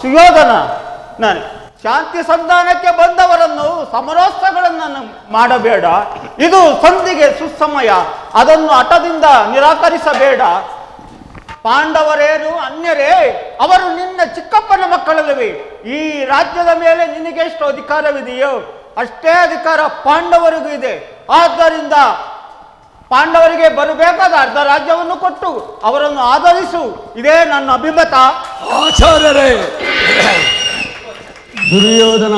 J: ಸುಯೋಧನ, ನಾನು ಶಾಂತಿ ಸಂಧಾನಕ್ಕೆ ಬಂದವರನ್ನು ಸಮರೋತ್ಸವಗಳನ್ನು ಮಾಡಬೇಡ. ಇದು ಸಂಧಿಗೆ ಸುಸಮಯ, ಅದನ್ನು ಹಠದಿಂದ ನಿರಾಕರಿಸಬೇಡ. ಪಾಂಡವರೇನು ಅನ್ಯರೇ? ಅವರು ನಿನ್ನ ಚಿಕ್ಕಪ್ಪನ ಮಕ್ಕಳಲ್ಲವೇ? ಈ ರಾಜ್ಯದ ಮೇಲೆ ನಿನಗೆ ಎಷ್ಟು ಅಧಿಕಾರವಿದೆಯೋ ಅಷ್ಟೇ ಅಧಿಕಾರ ಪಾಂಡವರಿಗೂ ಇದೆ. ಆದ್ದರಿಂದ ಪಾಂಡವರಿಗೆ ಬರಬೇಕಾದ ಅರ್ಧ ರಾಜ್ಯವನ್ನು ಕೊಟ್ಟು ಅವರನ್ನು ಆಧರಿಸು. ಇದೇ ನನ್ನ ಅಭಿಮತ.
A: ಆಚಾರ್ಯರೇ,
F: ದುರ್ಯೋಧನ,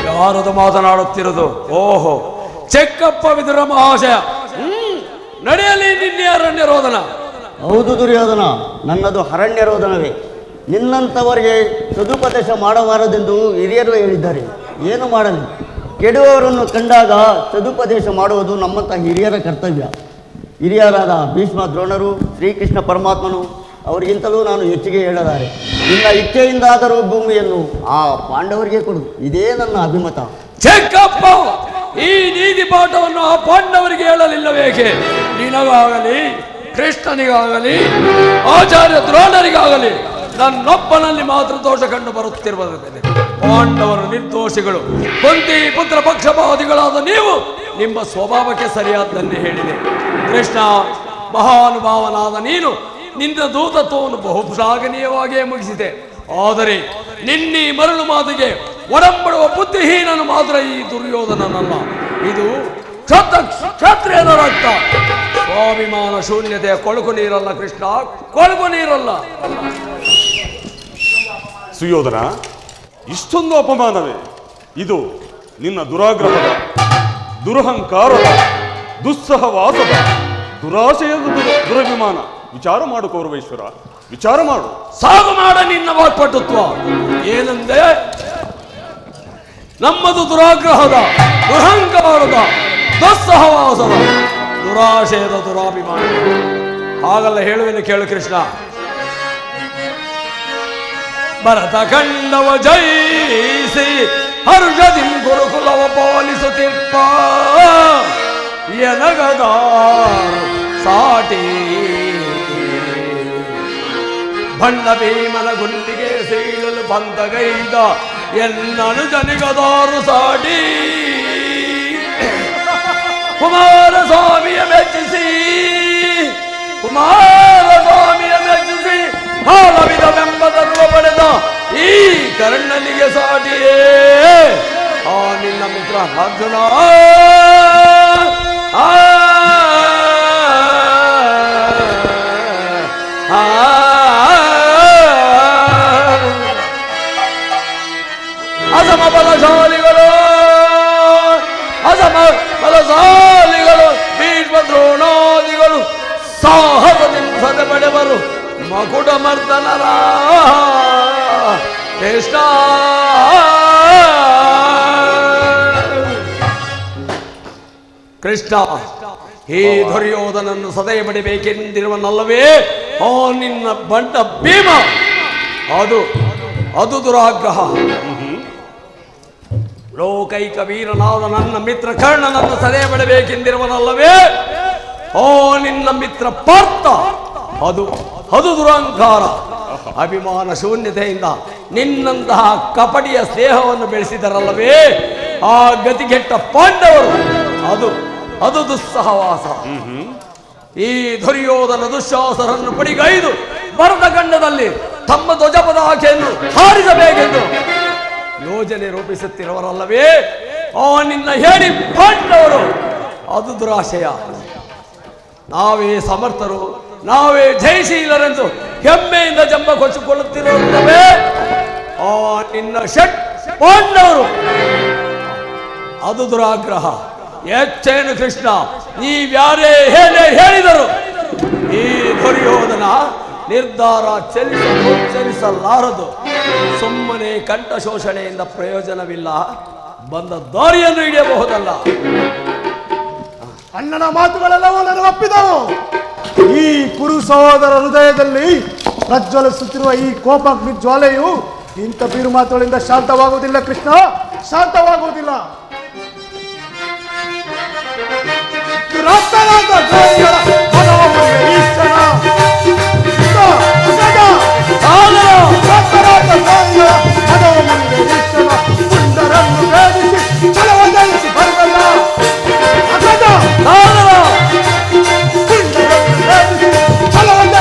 A: ಯಾರದು ಮಾತನಾಡುತ್ತಿರುವುದು? ಓಹೋ, ಚೆಕ್ಕಪ್ಪ ವಿದುರ ಮಹಾಶಯ. ನಡೆಯಲಿ ನಿನ್ನೆ ಅರಣ್ಯ ರೋದನ.
F: ಹೌದು ದುರ್ಯೋಧನ, ನನ್ನದು ಅರಣ್ಯ ರೋದನವೇ. ನಿನ್ನಂಥವರಿಗೆ ಸದುಪದೇಶ ಮಾಡಬಾರದೆಂದು ಹಿರಿಯರು ಹೇಳಿದ್ದಾರೆ. ಏನು ಮಾಡಲಿ, ಕೆಡುವವರನ್ನು ಕಂಡಾಗ ಸದುಪದೇಶ ಮಾಡುವುದು ನಮ್ಮಂಥ ಹಿರಿಯರ ಕರ್ತವ್ಯ. ಹಿರಿಯರಾದ ಭೀಷ್ಮ ದ್ರೋಣರು, ಶ್ರೀಕೃಷ್ಣ ಪರಮಾತ್ಮನು ಅವರಿಗಿಂತಲೂ ನಾನು ಹೆಚ್ಚಿಗೆ ಹೇಳಲಾರೆ. ನಿನ್ನ ಇಚ್ಛೆಯಿಂದಾದರೂ ಭೂಮಿಯನ್ನು ಆ ಪಾಂಡವರಿಗೆ ಕೊಡು. ಇದೇ ನನ್ನ ಅಭಿಮತ.
A: ಚೆಕ್ಕಪ್ಪ, ಈ ನೀತಿ ಪಾಠವನ್ನು ಆ ಪಾಂಡವರಿಗೆ ಹೇಳಲಿಲ್ಲವೇಕೆ? ನಿನಗಾಗಲಿ, ಕೃಷ್ಣನಿಗಾಗಲಿ, ಆಚಾರ್ಯ ದ್ರೋಣರಿಗಾಗಲಿ ನನ್ನೊಬ್ಬನಲ್ಲಿ ಮಾತ್ರ ದೋಷ ಕಂಡು ಬರುತ್ತಿರುವುದರಿಂದ ಪಾಂಡವರು ನಿರ್ದೋಷಿಗಳು. ಕುಂತಿ ಪುತ್ರ ಪಕ್ಷಪಾತಿಗಳಾದ ನೀವು ನಿಮ್ಮ ಸ್ವಭಾವಕ್ಕೆ ಸರಿಯಾದ್ದನ್ನೇ ಹೇಳಿದೆ. ಕೃಷ್ಣ, ಮಹಾನುಭಾವನಾದ ನೀನು ನಿನ್ನ ದೂತತ್ವವನ್ನು ಬಹು ಶ್ಲಾಘನೀಯವಾಗಿಯೇ ಮುಗಿಸಿದೆ. ಆದರೆ ನಿನ್ನೀ ಮರಳು ಮಾತಿಗೆ ಒಡಂಬಡುವ ಬುದ್ಧಿಹೀನನು ಮಾತ್ರ ಈ ದುರ್ಯೋಧನನಲ್ಲ. ಇದು ಕ್ಷತ್ರಿಯನ ರಕ್ತ. ಸ್ವಾಭಿಮಾನ ಶೂನ್ಯತೆಯ ಕೊಳಕು ನೀರಲ್ಲ ಕೃಷ್ಣ, ಕೊಳಕು ನೀರಲ್ಲ.
G: ಸುಯೋಧನ, ಇಷ್ಟೊಂದು ಅಪಮಾನವೇ? ಇದು ನಿನ್ನ ದುರಾಗ್ರಹದ, ದುರಹಂಕಾರದ, ದುಸ್ಸಹವಾಸದ, ದುರಾಶಯದ ದುರಭಿಮಾನ. ವಿಚಾರ ಮಾಡು ಕೌರವೇಶ್ವರ, ವಿಚಾರ ಮಾಡು.
A: ಸಾಗು ಮಾಡ ನಿನ್ನ ವಾಕ್ಪಟುತ್ವ. ಏನಂದೆ? ನಮ್ಮದು ದುರಾಗ್ರಹದ, ದುರಹಂಕಾರದ, ದುಸ್ಸಹವಾಸದ, ದುರಾಶಯದ ದುರಾಭಿಮಾನ. ಹಾಗಲ್ಲ ಹೇಳುವೆನು ಕೇಳು ಕೃಷ್ಣ. ಭರತ ಖಂಡವ ಜಯಿಸಿ ಹರ್ಷದಿಂ ಗುರುಕುಲವ ಪಾಲಿಸುತ್ತಿಪ್ಪ ಎನಗದ ಸಾಟಿ ಬಣ್ಣ ಭೀಮನ ಗುಂಡಿಗೆ ಸೀಳಲು ಬಂದಗೈದ ಎಲ್ಲನು ಜನಿಗದಾರು ಸಾಟಿ ಕುಮಾರಸ್ವಾಮಿಯ ಮೆಚ್ಚಿಸಿ ಹಾಲವಿದವೆಂಬ ಪಡೆದ ಈ ಕರ್ಣನಿಗೆ ಸಾಟಿಯೇ ಆ ನಿನ್ನ ಮಿತ್ರ ಅರ್ಜುನ. ಅಸಮ ಬಲಶಾಲಿಗಳು, ಅಸಮ ಬಲಶಾಲಿಗಳು, ಭೀಷ್ಮ ದ್ರೋಣಾದಿಗಳು ಸಾಹಸದಿಂದ ಸದೆ ಪಡೆವರು ಮಕುಟ ಮರ್ದನರ ಕೃಷ್ಣ. ಕೃಷ್ಣ, ಈ ದುರ್ಯೋಧನನ್ನು ಸದಯ ಪಡಿಬೇಕೆಂದಿರುವನಲ್ಲವೇ ಆ ನಿನ್ನ ಬಂಟ ಭೀಮ. ಅದು ದುರಾಗ್ರಹ. ಲೋಕೈಕ ವೀರನಾದ ನನ್ನ ಮಿತ್ರ ಕರ್ಣನನ್ನು ಸದಯ ಪಡಬೇಕೆಂದಿರುವನಲ್ಲವೇ ಓ ನಿನ್ನ ಮಿತ್ರ ಪಾರ್ಥ. ಅದು ದುರಹಂಕಾರ, ಅಭಿಮಾನ ಶೂನ್ಯತೆಯಿಂದ ನಿನ್ನಂತಹ ಕಪಟಿಯ ಸ್ನೇಹವನ್ನು ಬೆಳೆಸಿದರಲ್ಲವೇ ಆ ಗತಿಗೆಟ್ಟ ಪಾಂಡವರು. ಅದು ದುಸ್ಸಹವಾಸ. ಈ ದುರ್ಯೋಧನ ದುಶ್ಯಾಸರನ್ನು ಪಡಿಗೈದು ಭರತ ಖಂಡದಲ್ಲಿ ತಮ್ಮ ಧ್ವಜಪದ ಆಕೆಯನ್ನು ಹಾರಿಸಬೇಕೆಂದು ಯೋಜನೆ ರೂಪಿಸುತ್ತಿರುವರಲ್ಲವೇ ಆ ನಿನ್ನ ಹೇಳಿ ಪಾಂಡವರು. ಅದು ದುರಾಶಯ. ನಾವೇ ಸಮರ್ಥರು, ನಾವೇ ಜಯಶೀಲರೆಂದು ಹೆಮ್ಮೆಯಿಂದ ಜಂಬ ಕೊಚ್ಚಿಕೊಳ್ಳುತ್ತಿರುವಲ್ಲವೇ ಆ ನಿನ್ನ ಷಟ್ ಪಾಂಡವರು. ಅದು ದುರಾಗ್ರಹ. ಎಚ್ಚೇನು ಕೃಷ್ಣ, ನೀವ್ಯಾರೇ ಹೇಳಿದರು ಈ ದುರ್ಯೋಧನ ನಿರ್ಧಾರ ಚಲಿಸಲಾರದು. ಸುಮ್ಮನೆ ಕಂಠ ಶೋಷಣೆಯಿಂದ ಪ್ರಯೋಜನವಿಲ್ಲ. ಬಂದ ದಾರಿಯನ್ನು ಹಿಡಿಯಬಹುದಲ್ಲ.
C: ಅಣ್ಣನ ಮಾತುಗಳೆಲ್ಲವೂ ನನಗೆ ಒಪ್ಪಿದವು. ಈ ಕುರು ಸಹೋದರ ಹೃದಯದಲ್ಲಿ ಪ್ರಜ್ವಲಿಸುತ್ತಿರುವ ಈ ಕೋಪಾಗ್ನಿ ಜ್ವಾಲೆಯು ಇಂಥ ಬೀರು ಮಾತುಗಳಿಂದ ಶಾಂತವಾಗುವುದಿಲ್ಲ ಕೃಷ್ಣ, ಶಾಂತವಾಗುವುದಿಲ್ಲ. ಛಲವನ್ನು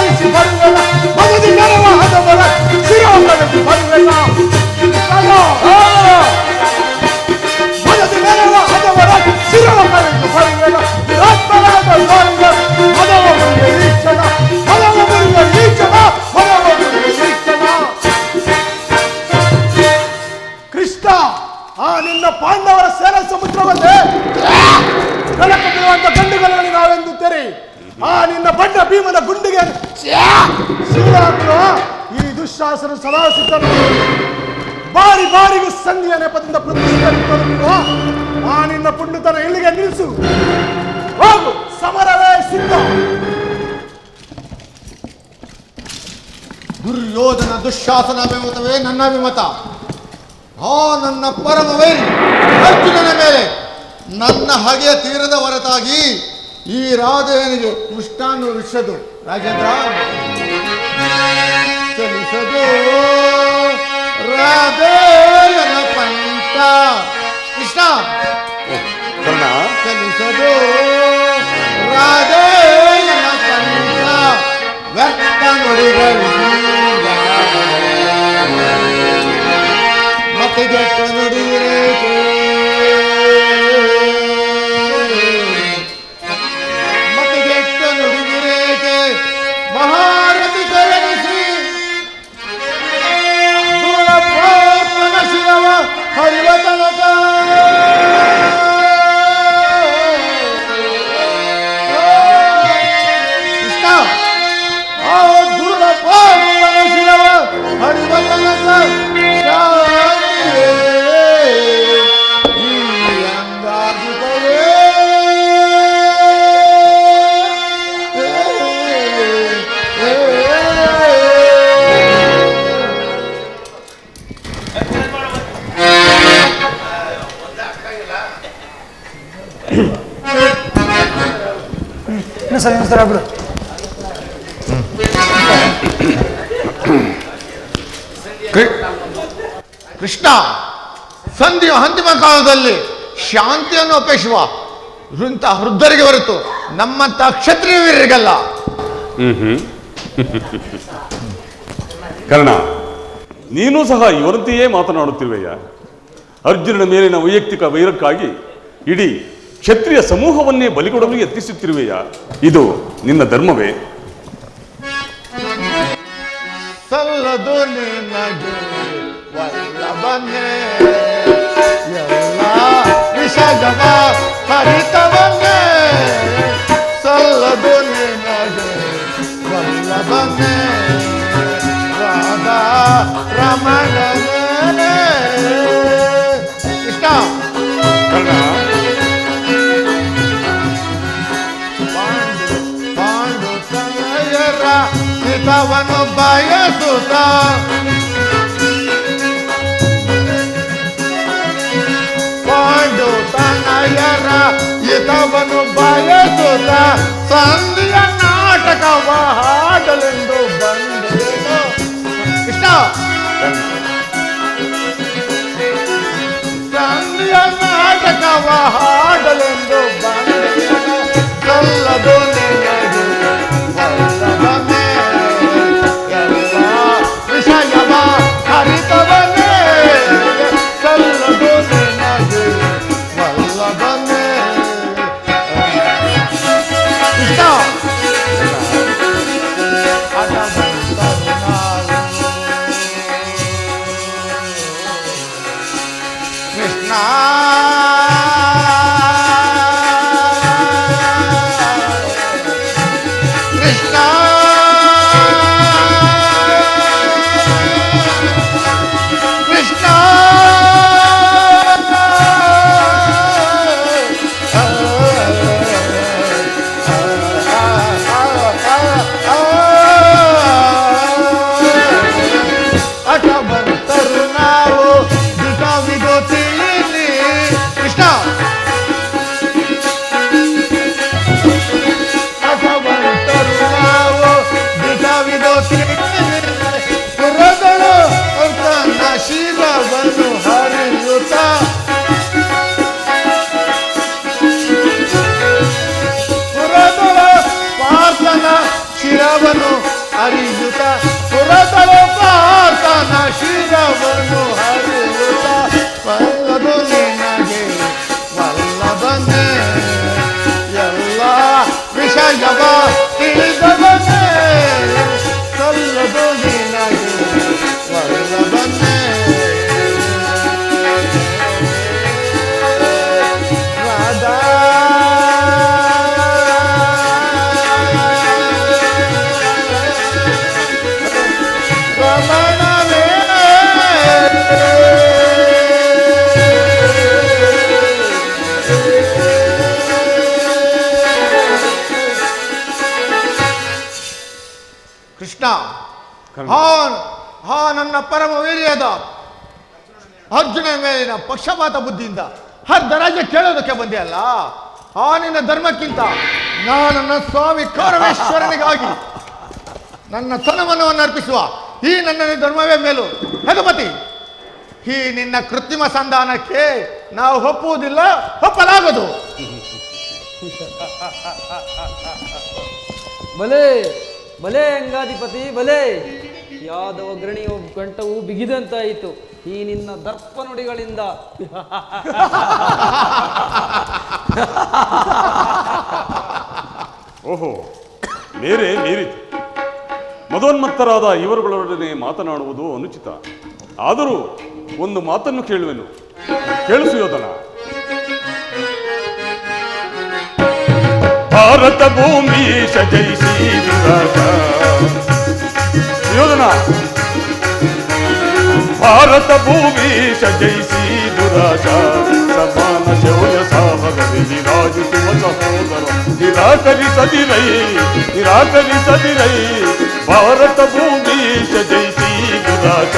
C: ಆ ನಿನ್ನ ಬಡ್ಡ ಭೀಮನ ಗುಂಡಿಗೆ ಶೀಲಾಕುವ ಈ ದುಶ್ಯಾಸನ ಸದಾ ಸಿದ್ಧನು. ಬಾರಿ ಬಾರಿಗೂ ಸಂಧಿಯ ನೆಪದಿಂದ ಪ್ರತಿಷ್ಠಿತ ಆ ನಿನ್ನ ಪುಂಡುತನ ಇಲ್ಲಿಗೆ ನಿಲ್ಲಿಸು. ಹೋಗು, ಸಮರವೇ ಸಿದ್ಧ.
D: ದುರ್ಯೋಧನ ದುಶ್ಯಾಸನ ಅಭಿಮತವೇ ನನ್ನ ಅಭಿಮತ. ಆ ನನ್ನ ಪರಮವೈರಿ ಅರ್ಜುನನ ಮೇಲೆ ನನ್ನ ಹಗೆಯ ತೀರದ ಹೊರತಾಗಿ ಈ ರಾಧೆಯನಿಗೆ ಮುಷ್ಟಾನ್ನು ವಿಷದು. ರಾಜೇಂದ್ರ ಚಲಿಸದು ರಾಧೇಯನ ಪಂಥ. ಕೃಷ್ಣ
G: ಕರ್ಣ,
D: ಚಲಿಸದು ರಾಧೇಯನ ಪಂಥ. ವ್ಯರ್ಥ ನುಡಿಗಳಿಂದ ಮತಿಗೆಟ್ಟ ನುಡಿರೇಕೆ, ಮತಿಗೆಟ್ಟ ನುಡಿದಿರೇಕೆ. ಮಹಾರಥಿ ಕರಣಿಸಿ ದೂರಪೋಪನ ಶಿರವ ಹರಿವ ತನಕ ಕೃಷ್ಣ ಆ ದೂರಪೋಪನ ಶಿರವ ಹರಿವ ತನಕ ಶಾಂತಿಯೇ ಈ ಅಂಗಾಧಿಕವೇ.
I: ಇನ್ನೊಂದು ಸಲ ಬಿಡು.
D: ಕೃಷ್ಣ, ಸಂಧಿಯ ಅಂತಿಮ ಕಾಲದಲ್ಲಿ ಶಾಂತಿಯನ್ನು ಅಪೇಕ್ಷಿಸುವ ವೃದ್ಧರಿಗೆ ಹೊರತು ನಮ್ಮಂತ ಕ್ಷತ್ರಿಯ ವೀರರಿಗಲ್ಲ.
G: ಕರ್ಣ, ನೀನು ಸಹ ಇವರಂತೆಯೇ ಮಾತನಾಡುತ್ತಿರುವೆಯ? ಅರ್ಜುನನ ಮೇಲಿನ ವೈಯಕ್ತಿಕ ವೈರಕ್ಕಾಗಿ ಇಡೀ ಕ್ಷತ್ರಿಯ ಸಮೂಹವನ್ನೇ ಬಲಿಕೊಡಲು ಯತ್ನಿಸುತ್ತಿರುವೆಯ? ಇದು ನಿನ್ನ ಧರ್ಮವೇ?
D: ಸಲ್ಲದು ನಿನಗೆ ವಲ್ಲಭನೇ ಎಲ್ಲ ವಿಷಜವ ಹರಿತವನ್ನೇ. ಸಲ್ಲದು ನಿನಗೆ ವಲ್ಲಭನೇ ರಾಧಾ ರಮಣನೇ. ಇಷ್ಟ ಪಾಂಡು ತನಯರ ಹಿತವನ್ನು ಬಯಸುತ್ತ ಪಾಂಡು ತನಯರ ಹಿತವನ್ನು ಬಯಸುತ್ತ ಸಂಧಿಯ ನಾಟಕವ ಹಾಡಲೆಂದು ಬಂದೆನು. ಇಷ್ಟ ಸಂಧಿಯ ನಾಟಕವ ಹಾಡಲೆಂದು ಬಂದೆನು. ಸಲ್ಲದು ನಿನಗೆ ವಲ್ಲಭನೇ ಎಲ್ಲ ವಿಷಯವ ಹರಿತವನೇ. ಸಲ್ಲದು ನಿನಗೆ ವಲ್ಲಭನೇ. ಇಷ್ಟ ಕೃಷ್ಣ, ನನ್ನ ಪರಮ ವೀರ್ಯದ ಅರ್ಜುನ ಮೇಲಿನ ಪಕ್ಷಪಾತ ಬುದ್ಧಿಯಿಂದ ಅರ್ಧ ರಾಜ್ಯ ಕೇಳೋದಕ್ಕೆ ಬಂದೆಯಲ್ಲ. ನಿನ್ನ ಧರ್ಮಕ್ಕಿಂತ ನನ್ನ ಸ್ವಾಮಿ ಕೌರವೇಶ್ವರನಿಗಾಗಿ ನನ್ನ ತನಮನವನ್ನು ಅರ್ಪಿಸುವ ಈ ನನ್ನ ಧರ್ಮವೇ ಮೇಲು. ರಘುಪತಿ, ಈ ನಿನ್ನ ಕೃತ್ರಿಮ ಸಂಧಾನಕ್ಕೆ ನಾವು ಒಪ್ಪುವುದಿಲ್ಲ, ಒಪ್ಪಲಾಗದು.
B: ಬಲೆ ಬಲೆ ಅಂಗಾಧಿಪತಿ ಬಲೆ. ಯಾದವ ಗ್ರಣಿಯ ಕಂಠವು ಬಿಗಿದಂತಾಯಿತು ಈ ನಿನ್ನ ದರ್ಪ ನುಡಿಗಳಿಂದ.
G: ಓಹೋ, ಮೀರಿತು. ಮದೋನ್ಮತ್ತರಾದ ಇವರುಗಳೊಡನೆ ಮಾತನಾಡುವುದು ಅನುಚಿತ. ಆದರೂ ಒಂದು ಮಾತನ್ನು ಕೇಳುವೆನು, ಕೇಳಿಸು ಯೋಧನ. ಭಾರತ ಭೂಮಿ ಜಯಿಸಿ ಯೋಧನ, ಭಾರತ ಭೂಮಿ ಜಯಿಸಿ ದುರಾಜ ಸಮಾನ ಶೌರ್ಯ ಸಾಹಸದಿ ವಿರಾಜಿಸುವ ಸಹೋದರ ನಿರಾಕರಿಸದಿರೈ ಭಾರತ ಭೂಮಿ ಜಯಿಸಿ ದುರಾಜ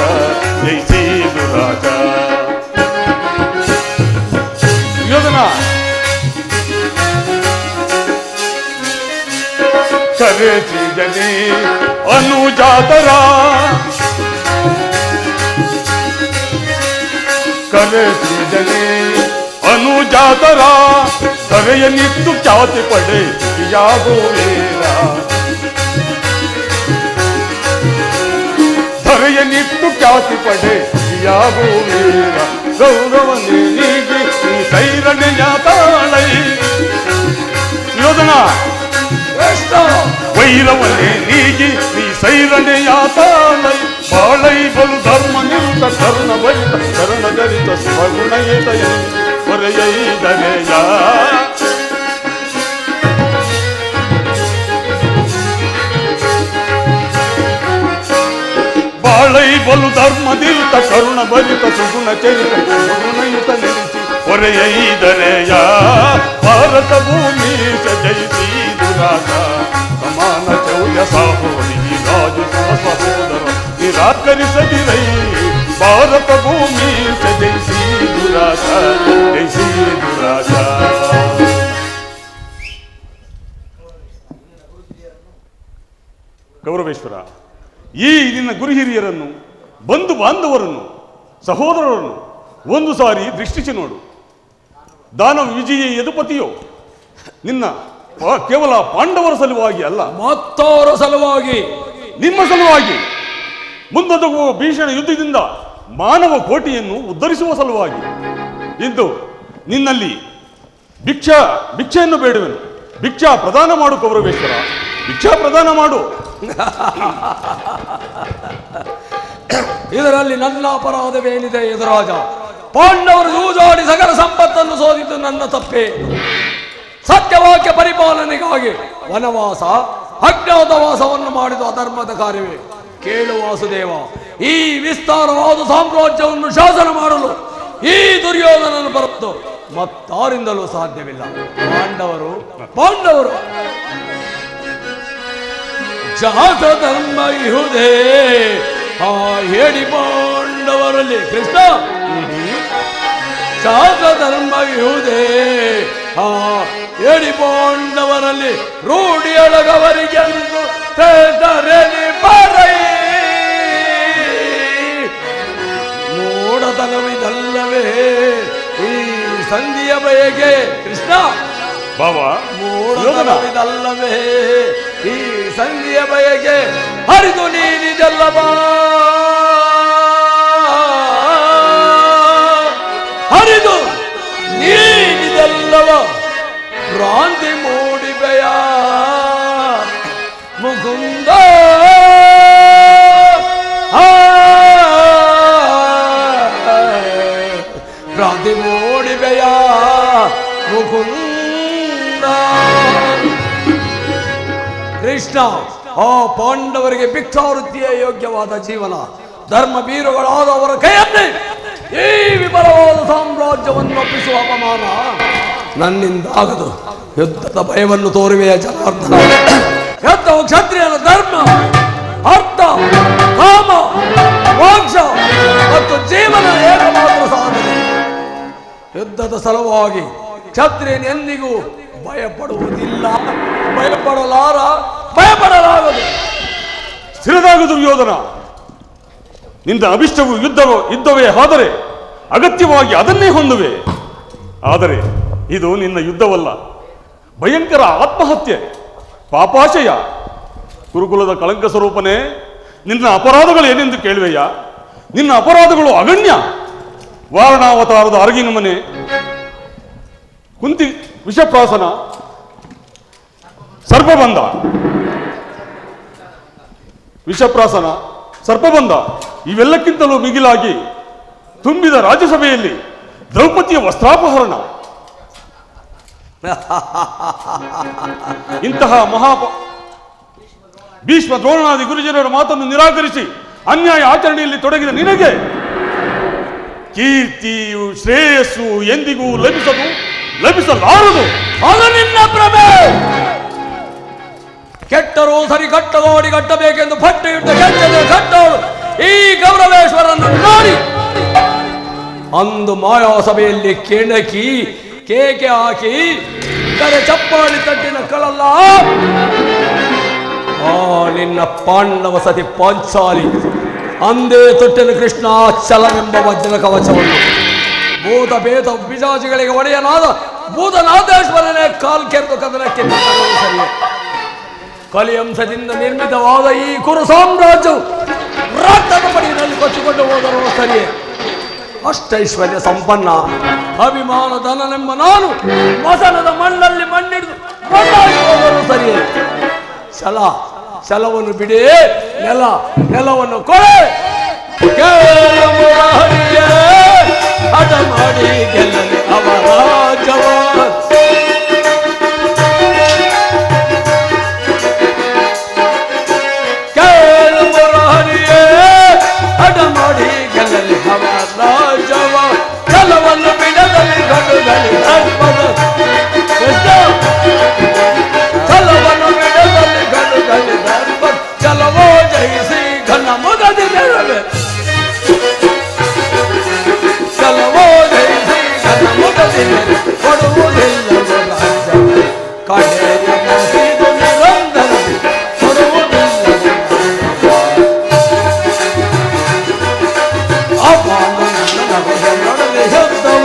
G: ಯೋಧನ. ಕರೆಸಿ ಜನೇ ಅನುಜಾತರ, ಕರೆಸಿ ಜನೇ ಅನುಜಾತರ ಕರೆಯ ನಿತ್ತು ಖ್ಯಾತಿ ಪಡೆ ಯಾಗೋವೇರ, ಧರೆಯ ನಿತ್ತು ಖ್ಯಾತಿ ಪಡೆ ಯಾಗೋವೇರ. ಗೌರವನೇ ನೀಗಿ ಈ ಸೈರಣೆಯ ತಾಳೈ ಯೋಧನ, ವೈರವನೇ ನೀಗಿ ನೀ ಸೈರಣೆಯ ತಾಳೈ ಬಾಳೈ ಬಲು ಧರ್ಮ ನಿರುತ ಕರ್ಣ ಬಲಿತ ಕರ್ಣ ಜರಿತ ಸ್ವಗುಣಯುತಯ ಹೊರೆಯೈದನೆಯ. ಬಾಳೈ ಬಲು ಧರ್ಮ ನಿರುತ ಕರುಣ ಬಲಿತ ಸುಗುಣ ಚರಿತ ಸ್ವಗುಣಯುತ ನಿರಿಸಿ ಹೊರೆಯೈದನೆಯ. ಭಾರತ ಭೂಮಿ ಜಯಿಸಿ ದುರಾಜ ಸಮಾನ ಚೌರ್ಯ ಸಾಹೋರಿ ರಾಜಿಸುವ ಸಹೋದರ ನಿರಾಕರಿಸದಿರೈ ಭಾರತ ಭೂಮಿ ಜಯಿಸಿ ದುರಾಜ ಜಯಿಸಿ ದುರಾಜ. ಗೌರವೇಶ್ವರ, ಈ ನಿನ್ನ ಗುರು ಹಿರಿಯರನ್ನು, ಬಂಧು ಬಾಂಧವರನ್ನು, ಸಹೋದರರನ್ನು ಒಂದು ಸಾರಿ ದೃಷ್ಟಿಸಿ ನೋಡು. ದಾನವ ವಿಜಯ ಯದುಪತಿಯೋ ನಿನ್ನ ಕೇವಲ ಪಾಂಡವರ ಸಲುವಾಗಿ ಅಲ್ಲ,
A: ಮತ್ತವರ ಸಲುವಾಗಿ,
G: ನಿಮ್ಮ ಸಲುವಾಗಿ, ಮುಂದೊದಗುವ ಭೀಷಣ ಯುದ್ಧದಿಂದ ಮಾನವ ಕೋಟಿಯನ್ನು ಉದ್ಧರಿಸುವ ಸಲುವಾಗಿ ಇಂದು ನಿನ್ನಲ್ಲಿ ಭಿಕ್ಷೆಯನ್ನು ಬೇಡುವೆನು. ಭಿಕ್ಷಾ ಪ್ರದಾನ ಮಾಡು ಕೌರವೇಶ್ವರ, ಭಿಕ್ಷಾ ಪ್ರದಾನ ಮಾಡು.
A: ಇದರಲ್ಲಿ ನನ್ನ ಅಪರಾಧವೇನಿದೆ ಯದುರಾಜ? ಪಾಂಡವರು ಜೂಜಾಡಿ ಸಕಲ ಸಂಪತ್ತನ್ನು ಸೋದಿದ್ದು ನನ್ನ ತಪ್ಪೇ. ಸತ್ಯವಾಕ್ಯ ಪರಿಪಾಲನೆಗಾಗಿ ವನವಾಸ ಅಜ್ಞಾತವಾಸವನ್ನು ಮಾಡಿದ ಅಧರ್ಮದ ಕಾರ್ಯವೇ. ಕೇಳು ವಾಸುದೇವ, ಈ ವಿಸ್ತಾರವಾದ ಸಾಮ್ರಾಜ್ಯವನ್ನು ಶಾಸನ ಮಾಡಲು ಈ ದುರ್ಯೋಧನನ್ನು ಬರುವುದು ಮತ್ತಾರಿಂದಲೂ ಸಾಧ್ಯವಿಲ್ಲ. ಪಾಂಡವರು ಜಾತ ಧರ್ಮ ಇಹುದೇ ಆ ಹೇಳಿ ಪಾಂಡವರಲ್ಲಿ ಕೃಷ್ಣ ಜಾತ ಧರ್ಮ ಇಹುದೇ ಆ ಹೇಳಿ ಪಾಂಡವರಲ್ಲಿ ರೂಢಿಯೊಳಗವರಿಗೆಂದು ಮೂಢತನವಿದಲ್ಲವೇ ಈ ಸಂಧಿಯ ಬಯಕೆ ಕೃಷ್ಣ
G: ಬಾಬಾ.
A: ಮೂಢತನವಿದಲ್ಲವೇ ಈ ಸಂಧಿಯ ಬಯಕೆ ಹರಿದು ನೀನಿದಲ್ಲವ ಹರಿದು ನೀನಿದಲ್ಲವ ಭ್ರಾಂತಿ ಮೂಡಿಬೆಯ ಮುಕುಂದ ಭ್ರಾಂತಿ ಮೂಡಿಬೆಯ ಮುಕುಂದ. ಕೃಷ್ಣ, ಆ ಪಾಂಡವರಿಗೆ ಭಿಕ್ಷಾವೃತ್ತಿಯ ಯೋಗ್ಯವಾದ ಜೀವನ ಧರ್ಮ ಬೀರುಗಳಾದ ಅವರ ಕೈಯಲ್ಲಿ ಈ ವಿಫಲವಾದ ಸಾಮ್ರಾಜ್ಯವನ್ನು ಒಪ್ಪಿಸುವ ಅಪಮಾನ ನನ್ನಿಂದ ಆಗದು. ಯುದ್ಧದ ಭಯವನ್ನು ತೋರುವೆಯ ಜನಾರ್ದನ. ಯುದ್ಧವು ಕ್ಷತ್ರಿಯನ ಧರ್ಮ, ಅರ್ಥ, ಕಾಮ, ಮೋಕ್ಷ ಮತ್ತು ಜೀವನ ಏಕಮಾತ್ರ ಸಾಧನೆ. ಯುದ್ಧದ ಸಲುವಾಗಿ ಕ್ಷತ್ರಿಯನ್ ಎಂದಿಗೂ ಭಯಪಡುವುದಿಲ್ಲ, ಭಯಪಡಲಾಗದು.
G: ಸ್ಥಿರದಾಗ ದುರ್ಯೋಧನ, ನಿನ್ನ ಅಭಿಷ್ಟವು ಯುದ್ಧವೇ ಆದರೆ ಅಗತ್ಯವಾಗಿ ಅದನ್ನೇ ಹೊಂದುವೆ. ಆದರೆ ಇದು ನಿನ್ನ ಯುದ್ಧವಲ್ಲ, ಭಯಂಕರ ಆತ್ಮಹತ್ಯೆ, ಪಾಪಾಶಯ. ಗುರುಕುಲದ ಕಳಂಕ ಸ್ವರೂಪನೇ, ನಿನ್ನ ಅಪರಾಧಗಳು ಏನೆಂದು ಕೇಳುವೆಯ? ನಿನ್ನ ಅಪರಾಧಗಳು ಅಗಣ್ಯ. ವಾರಣಾವತಾರದ ಅರಗಿನ ಮನೆ, ಕುಂತಿ ವಿಷಪ್ರಾಸನ, ಸರ್ಪಬಂಧ, ವಿಷಪ್ರಾಸನ, ಸರ್ಪಬಂಧ ಇವೆಲ್ಲಕ್ಕಿಂತಲೂ ಮಿಗಿಲಾಗಿ ತುಂಬಿದ ರಾಜ್ಯಸಭೆಯಲ್ಲಿ ದ್ರೌಪದಿಯ ವಸ್ತ್ರಾಪಹರಣ. ಇಂತಹ ಭೀಷ್ಮ ದ್ರೋಣಾದಿ ಗುರುಜನರ ಮಾತನ್ನು ನಿರಾಕರಿಸಿ ಅನ್ಯಾಯ ಆಚರಣೆಯಲ್ಲಿ ತೊಡಗಿದ ನಿನಗೆ ಕೀರ್ತಿಯು ಶ್ರೇಯಸ್ಸು ಎಂದಿಗೂ ಲಭಿಸಲಾರದು.
A: ಅದು ನಿನ್ನ ಪ್ರಭೆ. ಕೆಟ್ಟರೂ ಸರಿ ಕಟ್ಟಗೋಡಿ ಕಟ್ಟಬೇಕೆಂದು ಪಟ್ಟೆಯುಟ್ಟ ಕೆಟ್ಟದೆ ಕಟ್ಟೋಳು ಈ ಗೌರವೇಶ್ವರನ್ನು ನೋಡಿ ಅಂದು ಮಾಯಾಸಭೆಯಲ್ಲಿ ಕೆಣಕಿ ಕೇಕೆ ಹಾಕಿ ಕರೆ ಚಪ್ಪಾಳಿ ತಟ್ಟಿನ ಕಳಲ್ಲ ಆ ನಿನ್ನ ಪಾಂಡವ ಸತಿ ಪಾಂಚಾಲಿ ಅಂದೇ ತೊಟ್ಟಿನ ಕೃಷ್ಣ ಚಲನೆಂಬ ವಜ್ರ ಕವಚವನ್ನು ಭೂತ ಭೇದ ಪಿಶಾಚಿಗಳಿಗೆ ಒಡೆಯನಾದ ಭೂತನಾಥೇಶ್ವರನೇ ಕಾಲ್ಕೆರೆದು ಕದನಕ್ಕೆ ಸರಿಯೇ. ಕಲಿಯಂಶದಿಂದ ನಿರ್ಮಿತವಾದ ಈ ಕುರು ಸಾಮ್ರಾಜ್ಯವು ರಕ್ತದ ಪಡಿಯಲ್ಲಿ ಕೊಚ್ಚಿಕೊಂಡು ಹೋದರೂ ಸರಿಯೇ. ಅಷ್ಟೈಶ್ವರ್ಯ ಸಂಪನ್ನ ಅಭಿಮಾನ ಧನನೆಂಬ ನಾನು ಮಸನದ ಮಣ್ಣಲ್ಲಿ ಮಣ್ಣಿಡಿದು ಮಣ್ಣಾಗಿ ಹೋದರೂ ಸರಿಯೇ. ಛಲವನ್ನು ಬಿಡಿ, ನೆಲವನ್ನು ಕೊಳೆ. ಹಠ ಮಾಡಿ ಗೆಲ್ಲಲಿ ಅವರ ಜವಾನ್. ಹಠ ಮಾಡಿ ಗೆಲ್ಲಲಿ ಅವರ ಜವಾನ್. ಛಲವನ್ನು ಬಿಡದಲ್ಲಿ ಗಡುಗಲಿ ಧರ್ಮದ ಛಲವನ್ನು ಬಿಡದಲ್ಲಿ ಗಡುಗಲಿ ಧರ್ಮ. ಛಲವೋ ಜಯಿಸಿ ಘನ ಮುಗದಿ ನೆರವೆ. ಛಲವೋ ಜಯಿಸಿ ಘನ ಮುಗದಿ ನೆರವೆ. ಕೊಡುವುದಿಲ್ಲವೋ ರಾಜ್ಯ ಕಡೆಯ ಮುಗಿದು ನಿರಂತರ ಕೊಡುವುದಿಲ್ಲವೋ ಅಪಾನೊಡನೆ ಯುದ್ಧವ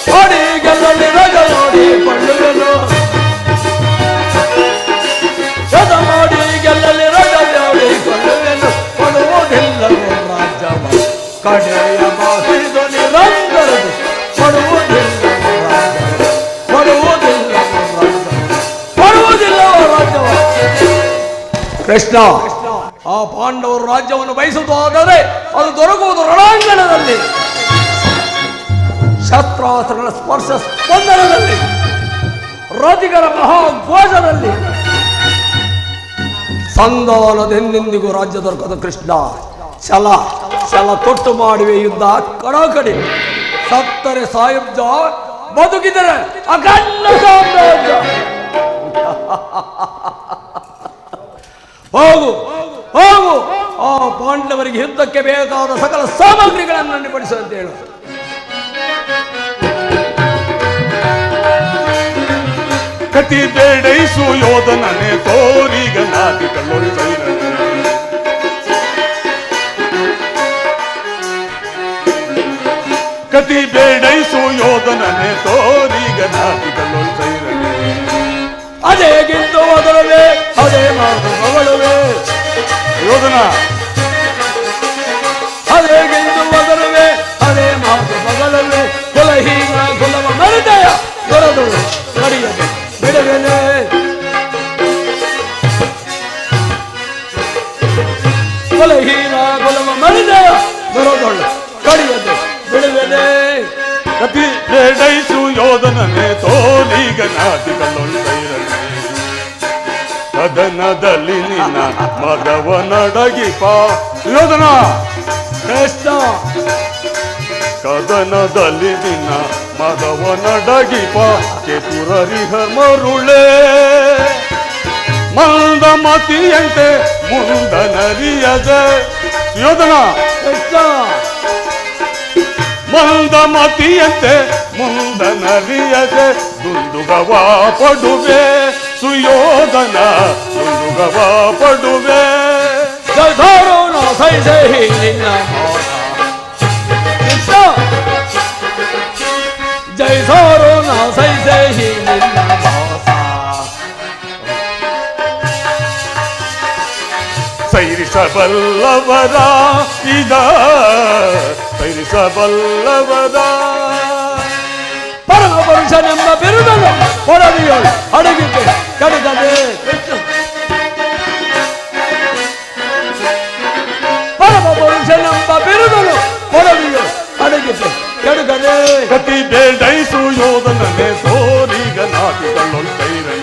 A: ನೋಡಿ ಗೆಲ್ಲಲಿ ರಜ ನೋಡಿ ಕೊಳ್ಳುವೆನು. ಶತ ಮಾಡಿ ಗೆಲ್ಲಲಿ ರಜ ನೋಡಿ ಕೊಳ್ಳುವೆನು. ಕೊಡುವುದಿಲ್ಲವೋ ರಾಜ್ಯವ ಕಡೆಯ ಮಾಸಿದು ನಿರಂತರದು. ಕೊಡುವುದಿಲ್ಲವೋ ರಾಜ್ಯವ ಕೊಡುವುದಿಲ್ಲವೋ ರಾಜ್ಯವ. ಕೃಷ್ಣ, ಆ ಪಾಂಡವರು ರಾಜ್ಯವನ್ನು ಬಯಸುವುದಾದರೆ ಅದು ದೊರಕುವುದು ರಣಾಂಗಣದಲ್ಲಿ, ಶಸ್ತ್ರಾಸ್ತ್ರಗಳ ಸ್ಪರ್ಶ ಸ್ಪಂದನದಲ್ಲಿ, ರತಿಗರ ಮಹಾಘೋಷದಲ್ಲಿ. ಸಂಧಾನದೆಂದೆಂದಿಗೂ ರಾಜ್ಯ ದೊರಕದ ಕೃಷ್ಣ. ಛಲ ತೊಟ್ಟು ಮಾಡುವೆ ಯುದ್ಧ ಕಡಾಕಡಿ. ಸತ್ತರೆ ಸಾಯುಜ್ಯ, ಬದುಕಿದರೆ ಅಖಂಡ ಸಾಮ್ರಾಜ್ಯ. ಹೋಗು ಆ ಪಾಂಡವರಿಗೆ ಯುದ್ಧಕ್ಕೆ ಬೇಕಾದ ಸಕಲ ಸಾಮಗ್ರಿಗಳನ್ನು ಅಡ್ಡಿಪಡಿಸುವಂತೆ ಹೇಳು.
G: ಕತಿ ಬೇಡೈಸು ಯೋಧನನೆ ತೋರಿಗ ನಾದಿಗಳು ಸೈರನೆ. ಕತಿ ಬೇಡೈಸು ಯೋಧನನೆ ತೋರಿಗ ನಾದಿಗಳು ಸೈರನೆ.
A: ಅದೇ ಗಿಂದು ಮೊದಲವೇ ಅದೇ ಮಾತು ಮಗಳುವೆ
G: ಯೋಧನ,
A: ಅದೇ ಗಿಂದು ಮೊದಲವೇ ಅದೇ ಮಾತು ಮಗಳುವೆ. ಕುಲಹೀನ ಕುಲವ ಮರಿದಯ ದೊರೆದು ನಡೆಯದೆ ಬಿಡುವೆನೆ. ಕುಲಹೀನ ಕುಲವ ಮರಿದಯ ದೊರೆದೊಳ್ಳು ಕಡಿಯದೆ ಬಿಡುವೆನೆ.
G: ಕತಿ ಬೇಡೈಸು ಯೋಧನನೆ ತೋರಿಗ ನಾದಿಗಳು ಸೈರನೆ. ಕದನದಲ್ಲಿ ನಿನ್ನ ಮದವನಡಗಿಪ ಯೋಧನ.
A: ಕೃಷ್ಣ,
G: ಕದನದಲ್ಲಿ ನಿನ್ನ ಮದವನಡಗಿಪ ಚತುರರಿಹ ಮರುಳೆ ಮಂದಮತಿಯಂತೆ ಮುಂದನರಿಯದೆ ಸುಯೋಧನ ಮಂದಮತಿಯಂತೆ ಮುಂದನರಿಯದೆ ದುಂದುಗವ ಪಡುವೆ ಸುಯೋಧನ ದುಂದುಗವ ಪಡುವೆ
A: ಜಯಧಾರೋಣ ಸೈಸಹಿ ನಿನ್ನ ಕೃಷ್ಣ ಜಯಧಾರೋಣ ಸೈಸಹಿ ನಿನ್ನ
G: ಸೈರಿಸಬಲ್ಲವರ ಇದ ಸೈರಿಸಬಲ್ಲವರ
A: ಪರಮ ಪುರುಷನೆಂಬ ಬಿರುದನ್ನು ಹೊರಡಿಯೋಳು ಅಡಗಿದ್ದೆ ಕಡಿದದೆ ಪರಮ ಪುರುಷನೆಂಬ ಬಿರುದನ್ನು ಹೊರಡಿಯೋಳು ಅಡಗಿದ್ದೆ ಕಡಿದದೆ
G: ಕತಿ ಬೇಡೈಸು ಯೋಧನನೆ ಸೋರಿಗ ನಾಟಿಕೊಳ್ಳೊಳ್ ಸೈರಣೆ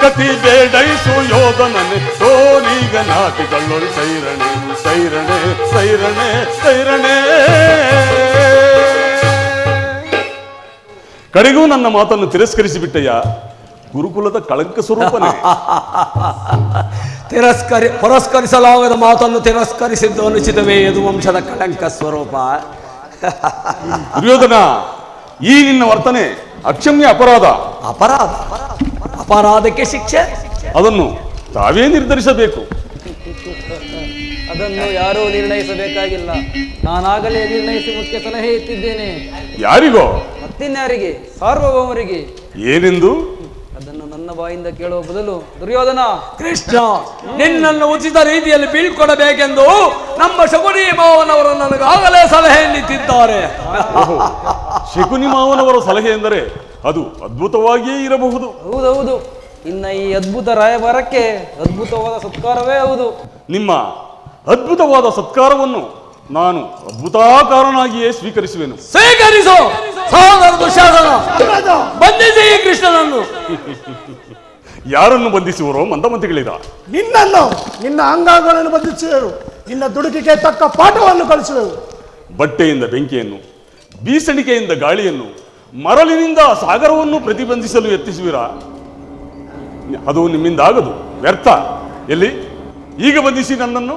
G: ಕತಿ ಬೇಡೈಸು ಯೋಧನನೆ ಸೋರಿಗ ನಾಟಿಕೊಳ್ಳೊಳ್ ಸೈರಣೆ ಸೈರಣೆ ಸೈರಣೆ ಸೈರಣೆ ಕಡೆಗೂ ನನ್ನ ಮಾತನ್ನು ತಿರಸ್ಕರಿಸಿಬಿಟ್ಟಯ್ಯ ಗುರುಕುಲದ ಕಳಂಕ ಸ್ವರೂಪನೇ
A: ಪುರಸ್ಕರಿಸಲಾಗದ ಮಾತನ್ನು ತಿರಸ್ಕರಿಸಿದ್ದು ಅನುಚಿತವೇ ಯದುವಂಶದ ಕಳಂಕ ಸ್ವರೂಪ.
G: ದುರ್ಯೋಧನ, ಈ ನಿನ್ನ ವರ್ತನೆ ಅಕ್ಷಮ್ಯ ಅಪರಾಧ.
A: ಅಪರಾಧ ಅಪರಾಧಕ್ಕೆ ಶಿಕ್ಷೆ
G: ಅದನ್ನು ತಾವೇ ನಿರ್ಧರಿಸಬೇಕು.
B: ಅದನ್ನು ಯಾರೂ ನಿರ್ಣಯಿಸಬೇಕಾಗಿಲ್ಲ. ನಾನಾಗಲೇ ನಿರ್ಣಯಿಸಿ ಮುಖ್ಯ ಸಲಹೆ ಇತ್ತಿದ್ದೇನೆ.
G: ಯಾರಿಗೋ?
B: ಮತ್ತಿನ್ಯಾರಿಗೆ? ಸಾರ್ವಭೌಮರಿಗೆ.
G: ಏನೆಂದು?
B: ಅದನ್ನು ನನ್ನ ಬಾಯಿಂದ ಕೇಳುವ ಬದಲು ದುರ್ಯೋಧನ,
A: ಕೃಷ್ಣ ನಿನ್ನನ್ನು ಉಚಿತ ರೀತಿಯಲ್ಲಿ ಬೀಳ್ಕೊಡಬೇಕೆಂದು ನಮ್ಮ ಶಕುನಿ ಮಾವನವರು ನನಗಾಗಲೇ ಸಲಹೆ ನೀಡಿದ್ದಾರೆ.
G: ಶಕುನಿ ಮಾವನವರ ಸಲಹೆ ಎಂದರೆ ಅದು ಅದ್ಭುತವಾಗಿಯೇ ಇರಬಹುದು.
B: ಹೌದೌದು. ಇನ್ನ ಈ ಅದ್ಭುತ ರಾಯಭಾರಕ್ಕೆ ಅದ್ಭುತವಾದ ಸತ್ಕಾರವೇ ಹೌದು.
G: ನಿಮ್ಮ ಅದ್ಭುತವಾದ ಸತ್ಕಾರವನ್ನು ನಾನು ಅದ್ಭುತಾಕಾರನಾಗಿಯೇ ಸ್ವೀಕರಿಸುವೆನು.
A: ಸ್ವೀಕರಿಸು ಸಹೋದರ ದುಶ್ಯಾಸನ, ಬಂಧಿಸಿ ಈ ಕೃಷ್ಣನನ್ನು.
G: ಯಾರನ್ನು ಬಂಧಿಸುವರೋ ಮಂದಮತಿಗಳಿರ?
C: ನಿನ್ನನ್ನು, ನಿನ್ನ ಅಂಗಾಂಗಗಳನ್ನು ಬಂಧಿಸುವೆವು. ನಿನ್ನ ದುಡುಕಿಗೆ ತಕ್ಕ ಪಾಠವನ್ನು ಕಲಿಸುವೆವು.
G: ಬಟ್ಟೆಯಿಂದ ಬೆಂಕಿಯನ್ನು, ಬೀಸಣಿಕೆಯಿಂದ ಗಾಳಿಯನ್ನು, ಮರಳಿನಿಂದ ಸಾಗರವನ್ನು ಪ್ರತಿಬಂಧಿಸಲು ಯತ್ನಿಸುವಿರಾ? ಅದು ನಿಮ್ಮಿಂದ ಆಗದು, ವ್ಯರ್ಥ. ಎಲ್ಲಿ ಈಗ ಬಂಧಿಸಿ ನನ್ನನ್ನು.